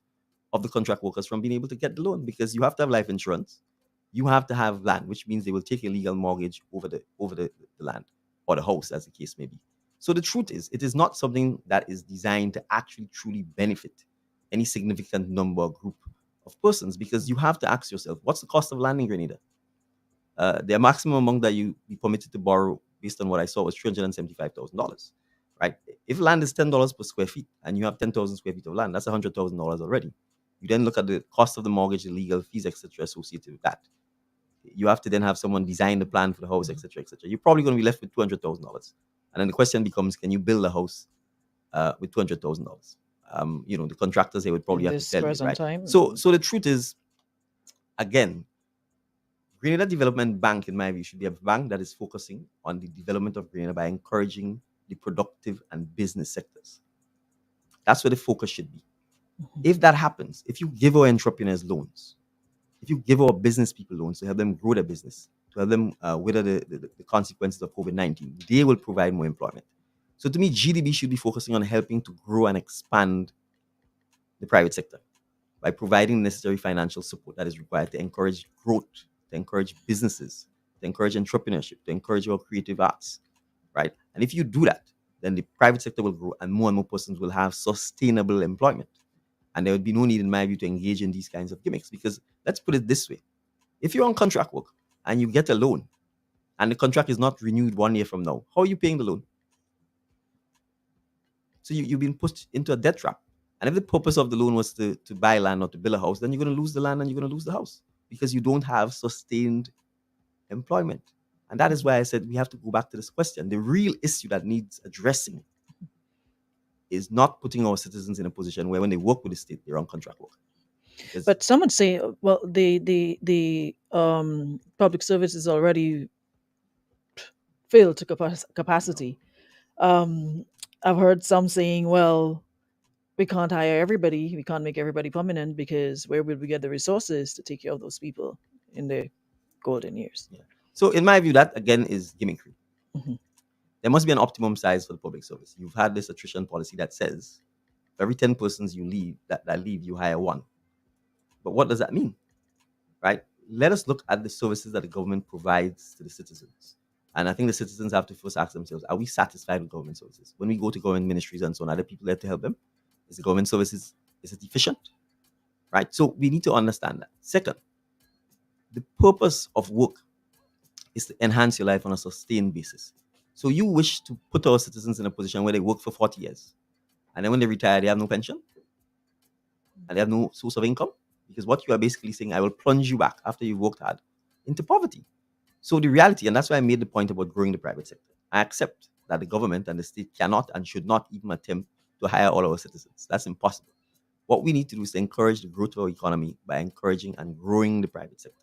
Speaker 5: of the contract workers from being able to get the loan, because you have to have life insurance, you have to have land, which means they will take a legal mortgage over the land or the house, as the case may be. So the truth is, it is not something that is designed to actually truly benefit any significant number or group of persons, because you have to ask yourself, what's the cost of land in Grenada? The maximum amount that you be permitted to borrow, based on what I saw, was $375,000. Right? If land is $10 per square feet and you have 10,000 square feet of land, that's $100,000 already. You then look at the cost of the mortgage, the legal fees, etc., associated with that. You have to then have someone design the plan for the house, etc., etc. You're probably going to be left with $200,000, and then the question becomes, can you build a house with $200,000? The contractors, they would probably
Speaker 4: In
Speaker 5: have to
Speaker 4: this
Speaker 5: tell you,
Speaker 4: present
Speaker 5: right?
Speaker 4: time.
Speaker 5: So the truth is, again, Grenada Development Bank, in my view, should be a bank that is focusing on the development of Grenada by encouraging the productive and business sectors. That's where the focus should be. If that happens, if you give our entrepreneurs loans, if you give our business people loans to help them grow their business, to help them weather the consequences of COVID-19, they will provide more employment. So to me, GDB should be focusing on helping to grow and expand the private sector by providing necessary financial support that is required to encourage growth, to encourage businesses, to encourage entrepreneurship, to encourage our creative arts, right? And if you do that, then the private sector will grow and more persons will have sustainable employment. And there would be no need, in my view, to engage in these kinds of gimmicks. Because let's put it this way. If you're on contract work and you get a loan and the contract is not renewed 1 year from now, how are you paying the loan? So you've been pushed into a debt trap. And if the purpose of the loan was to buy land or to build a house, then you're going to lose the land and you're going to lose the house because you don't have sustained employment. And that is why I said we have to go back to this question. The real issue that needs addressing is not putting our citizens in a position where when they work with the state, they're on contract work. Because
Speaker 4: But some would say, well, the public service is already filled to capacity. I've heard some saying, well, we can't hire everybody, we can't make everybody permanent because where would we get the resources to take care of those people in their golden years?
Speaker 5: yeah. So in my view, that again is gimmickry.
Speaker 4: Mhm.
Speaker 5: There must be an optimum size for the public service. You've had this attrition policy that says for every 10 persons you leave that leave, you hire one. But what does that mean? Right? Let us look at the services that the government provides to the citizens. And I think the citizens have to first ask themselves, are we satisfied with government services? When we go to government ministries and so on, are there people there to help them? Is the government services, is it efficient? Right? So we need to understand that. Second, the purpose of work is to enhance your life on a sustained basis. So you wish to put our citizens in a position where they work for 40 years. And then when they retire, they have no pension and they have no source of income. Because what you are basically saying, I will plunge you back after you've worked hard into poverty. So the reality, and that's why I made the point about growing the private sector. I accept that the government and the state cannot and should not even attempt to hire all our citizens. That's impossible. What we need to do is to encourage the growth of our economy by encouraging and growing the private sector.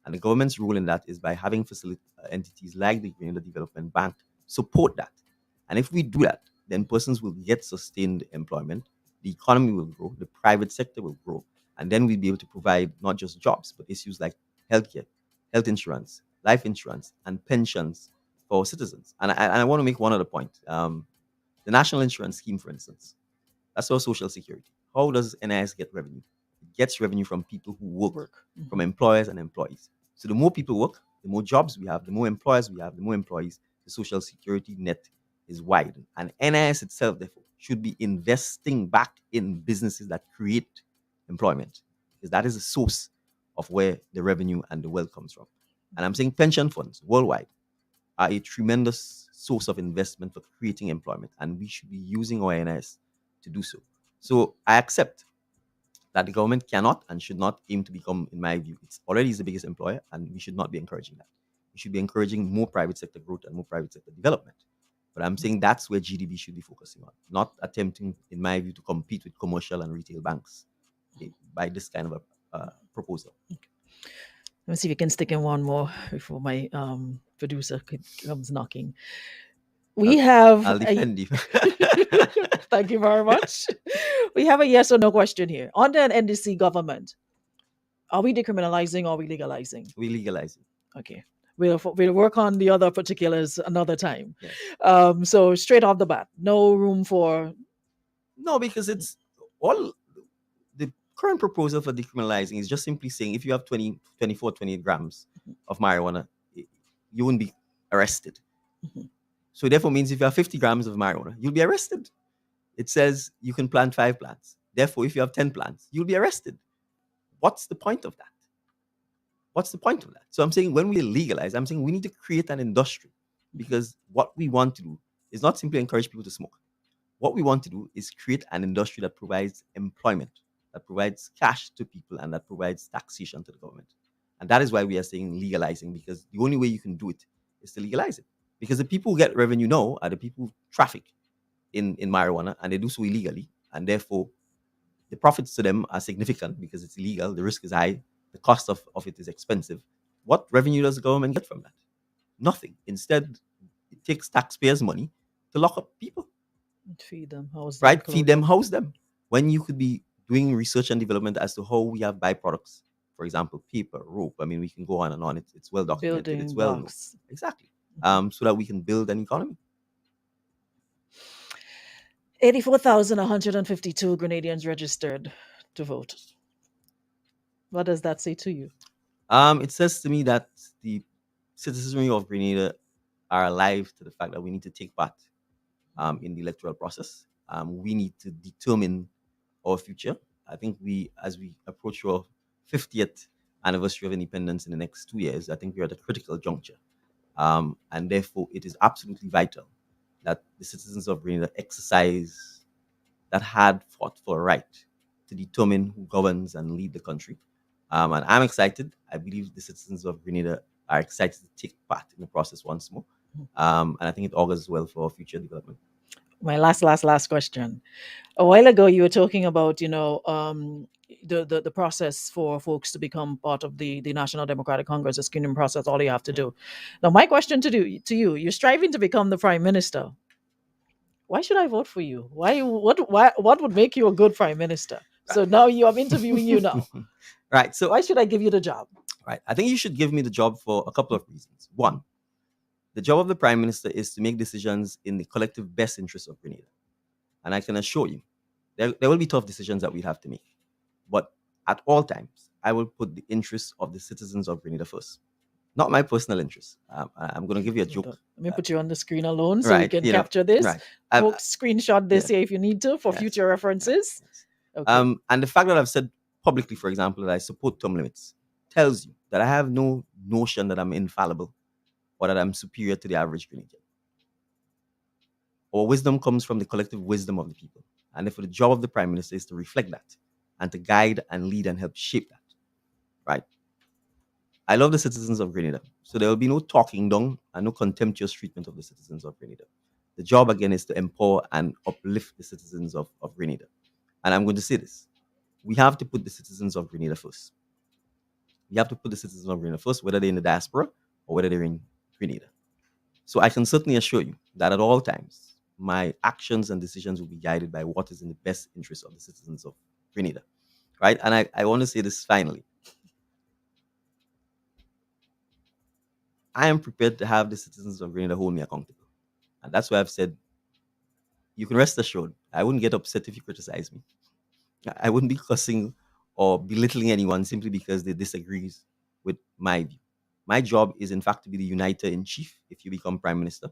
Speaker 5: And the government's role in that is by having entities like the Grenada Development Bank support that. And if we do that, then persons will get sustained employment, the economy will grow, the private sector will grow, and then we'll be able to provide not just jobs, but issues like healthcare, health insurance, life insurance, and pensions for our citizens. And I want to make one other point. The National Insurance Scheme, for instance, that's our social security. How does NIS get revenue? It gets revenue from people who work. From employers and employees. So the more people work, the more jobs we have, the more employers we have, the more employees, the social security net is widened. And NIS itself, therefore, should be investing back in businesses that create employment, because that is the source of where the revenue and the wealth comes from. And I'm saying pension funds worldwide are a tremendous source of investment for creating employment, and we should be using our NIS to do so. So I accept that the government cannot and should not aim to become, in my view, it's already is the biggest employer, and we should not be encouraging that. We should be encouraging more private sector growth and more private sector development. But I'm saying that's where GDB should be focusing on, not attempting, in my view, to compete with commercial and retail banks by this kind of a proposal.
Speaker 4: Let me see if we can stick in one more before my producer comes knocking.
Speaker 5: I'll defend you.
Speaker 4: Thank you very much. We have a yes or no question here. Under an NDC government, are we decriminalizing or are we legalizing?
Speaker 5: We legalize it.
Speaker 4: Okay. We'll work on the other particulars another time.
Speaker 5: Yes.
Speaker 4: So straight off the bat, no room for...
Speaker 5: No, because it's all the current proposal for decriminalizing is just simply saying if you have 20, 24, 28 grams of marijuana, you wouldn't be arrested.
Speaker 4: Mhm.
Speaker 5: So therefore means if you have 50 grams of marijuana, you'll be arrested. It says you can plant 5 plants. Therefore, if you have 10 plants, you'll be arrested. What's the point of that? What's the point of that? So I'm saying when we legalize, I'm saying we need to create an industry, because what we want to do is not simply encourage people to smoke. What we want to do is create an industry that provides employment, that provides cash to people, and that provides taxation to the government. And that is why we are saying legalizing, because the only way you can do it is to legalize it. Because the people who get revenue now are the people who traffic in marijuana, and they do so illegally. And therefore, the profits to them are significant because it's illegal, the risk is high, the cost of it is expensive. What revenue does the government get from that? Nothing. Instead, it takes taxpayers' money to lock up people,
Speaker 4: Feed them, house them,
Speaker 5: right?
Speaker 4: clothe
Speaker 5: Feed them, house them. When you could be doing research and development as to how we have byproducts, for example, paper, rope. I mean, we can go on and on. It's well documented.
Speaker 4: building
Speaker 5: It's well known.
Speaker 4: blocks.
Speaker 5: Exactly. So that we can build an economy.
Speaker 4: 84,152 Grenadians registered to vote. What does that say to you?
Speaker 5: It says to me that the citizenry of Grenada are alive to the fact that we need to take part in the electoral process. We need to determine our future. I think as we approach our 50th anniversary of independence in the next 2 years, I think we're at a critical juncture. And therefore, it is absolutely vital that the citizens of Grenada exercise that hard fought for a right to determine who governs and lead the country. And I'm excited. I believe the citizens of Grenada are excited to take part in the process once more. And I think it augurs well for future development.
Speaker 4: My last question. A while ago, you were talking about, the process for folks to become part of the National Democratic Congress, the screening process, all you have to do. Now, my question to you, you're striving to become the prime minister. Why should I vote for you? What would make you a good prime minister? So now I'm interviewing you now.
Speaker 5: Right. So
Speaker 4: Why should I give you the job?
Speaker 5: right. I think you should give me the job for a couple of reasons. One, the job of the prime minister is to make decisions in the collective best interest of Grenada. And I can assure you, there will be tough decisions that we have to make. But at all times, I will put the interests of the citizens of Grenada first, not my personal interests. I'm going to give you a joke.
Speaker 4: Let me put you on the screen alone so we
Speaker 5: Right,
Speaker 4: can
Speaker 5: you know,
Speaker 4: capture this.
Speaker 5: right.
Speaker 4: Folks, screenshot this
Speaker 5: yeah.
Speaker 4: here if you need to for
Speaker 5: Yes.
Speaker 4: future references.
Speaker 5: Yes.
Speaker 4: Okay.
Speaker 5: And the fact that I've said publicly, for example, that I support term limits tells you that I have no notion that I'm infallible or that I'm superior to the average Grenadian. Our wisdom comes from the collective wisdom of the people. And therefore, the job of the prime minister is to reflect that and to guide and lead and help shape that. Right? I love the citizens of Grenada. So there will be no talking down and no contemptuous treatment of the citizens of Grenada. The job, again, is to empower and uplift the citizens of Grenada. And I'm going to say this. We have to put the citizens of Grenada first. We have to put the citizens of Grenada first, whether they're in the diaspora or whether they're in Grenada. So I can certainly assure you that at all times, my actions and decisions will be guided by what is in the best interest of the citizens of Grenada. Right? And I want to say this finally. I am prepared to have the citizens of Grenada hold me accountable. And that's why I've said, you can rest assured, I wouldn't get upset if you criticize me. I wouldn't be cussing or belittling anyone simply because they disagrees with my view. My job is, in fact, to be the uniter in chief if you become prime minister,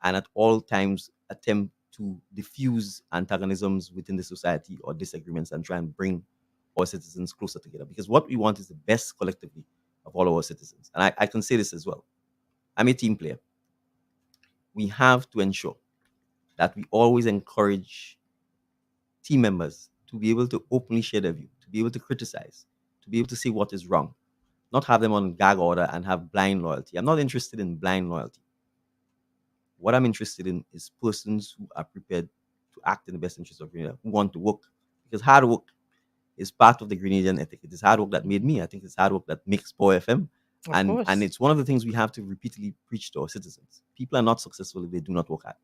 Speaker 5: and at all times attempt to diffuse antagonisms within the society or disagreements and try and bring our citizens closer together. Because what we want is the best collectively of all our citizens. And I can say this as well. I'm a team player. We have to ensure that we always encourage team members to be able to openly share their view, to be able to criticize, to be able to see what is wrong, not have them on gag order and have blind loyalty. I'm not interested in blind loyalty. What I'm interested in is persons who are prepared to act in the best interest of Grenada, who want to work. Because hard work is part of the Grenadian ethic. It is hard work that made me. I think it's hard work that makes Power FM. And it's one of the things we have to repeatedly preach to our citizens. People are not successful if they do not work hard.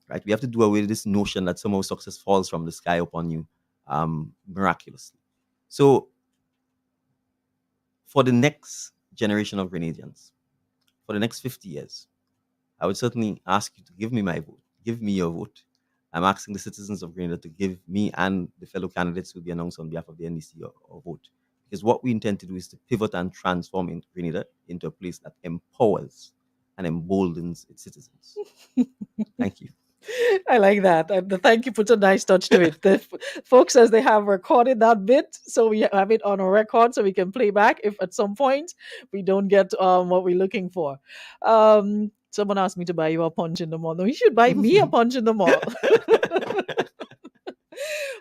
Speaker 5: Right? We have to do away with this notion that somehow success falls from the sky upon you miraculously. So for the next generation of Grenadians, for the next 50 years, I would certainly ask you to give me my vote. Give me your vote. I'm asking the citizens of Grenada to give me and the fellow candidates who will be announced on behalf of the NDC or vote. Because what we intend to do is to pivot and transform in Grenada into a place that empowers and emboldens its citizens. Thank you.
Speaker 4: I like that. And thank you put a nice touch to it. The folks says they have recorded that bit, so we have it on a record so we can play back if at some point we don't get what we're looking for. Someone asked me to buy you a punch in the mall. No, you should buy me a punch in the mall.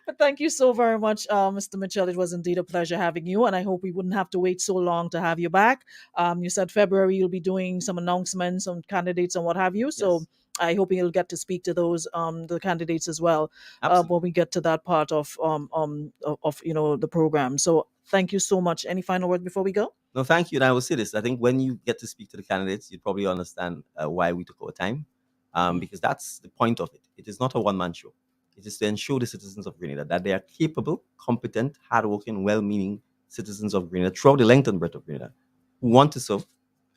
Speaker 4: But thank you so very much, Mr. Mitchell. It was indeed a pleasure having you, and I hope we wouldn't have to wait so long to have you back. You said February you'll be doing some announcements on candidates and what have you. So
Speaker 5: Yes.
Speaker 4: I hope you'll get to speak to those the candidates as well
Speaker 5: Absolutely.
Speaker 4: when we get to that part of the program. So thank you so much. Any final word before we go?
Speaker 5: No, thank you. And I will say this. I think when you get to speak to the candidates, you'd probably understand why we took our time, because that's the point of it. It is not a one-man show. It is to ensure the citizens of Grenada that they are capable, competent, hardworking, well-meaning citizens of Grenada throughout the length and breadth of Grenada who want to serve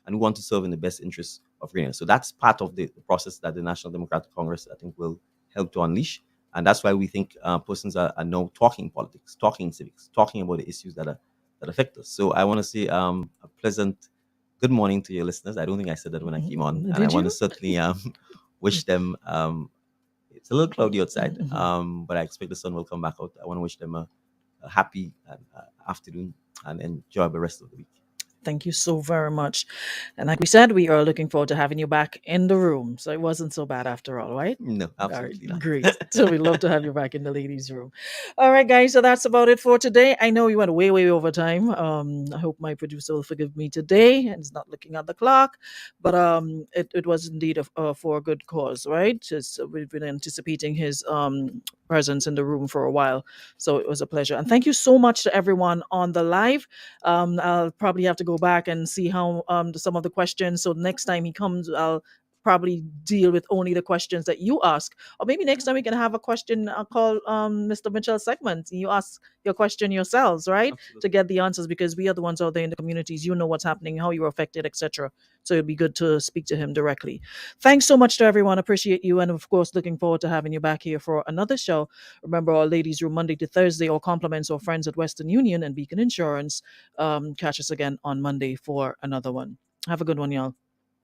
Speaker 5: and who want to serve in the best interests of Grenada. So that's part of the process that the National Democratic Congress, I think, will help to unleash. And that's why we think persons are now talking politics, talking civics, talking about the issues that affect us. So I want to say a pleasant good morning to your listeners. I don't think I said that when I came on, and I
Speaker 4: Did
Speaker 5: want
Speaker 4: you?
Speaker 5: to certainly wish them. It's a little cloudy outside, but I expect the sun will come back out. I want to wish them a happy afternoon and enjoy the rest of the week.
Speaker 4: Thank you so very much. And like we said, we are looking forward to having you back in the room. So it wasn't so bad after all, right?
Speaker 5: No,
Speaker 4: All right,
Speaker 5: absolutely not.
Speaker 4: great. So we'd love to have you back in the ladies' room. All right, guys. So that's about it for today. I know we went way, way over time. I hope my producer will forgive me today and is not looking at the clock. But it was indeed for a good cause, right? Just we've been anticipating his presence in the room for a while, so it was a pleasure. And thank you so much to everyone on the live. I'll probably have to go back and see how some of the questions. So next time he comes, I'll probably deal with only the questions that you ask. Or maybe next time we can have a question call Mr. Mitchell segment. You ask your question yourselves, right? To
Speaker 5: Absolutely.
Speaker 4: get the answers because we are the ones out there in the communities. You know what's happening, how you're affected, etc. So it'd be good to speak to him directly. Thanks so much to everyone. Appreciate you. And of course, looking forward to having you back here for another show. Remember our ladies room Monday to Thursday, or compliments or friends at Western Union and Beacon Insurance. Catch us again on Monday for another one. Have a good one, y'all.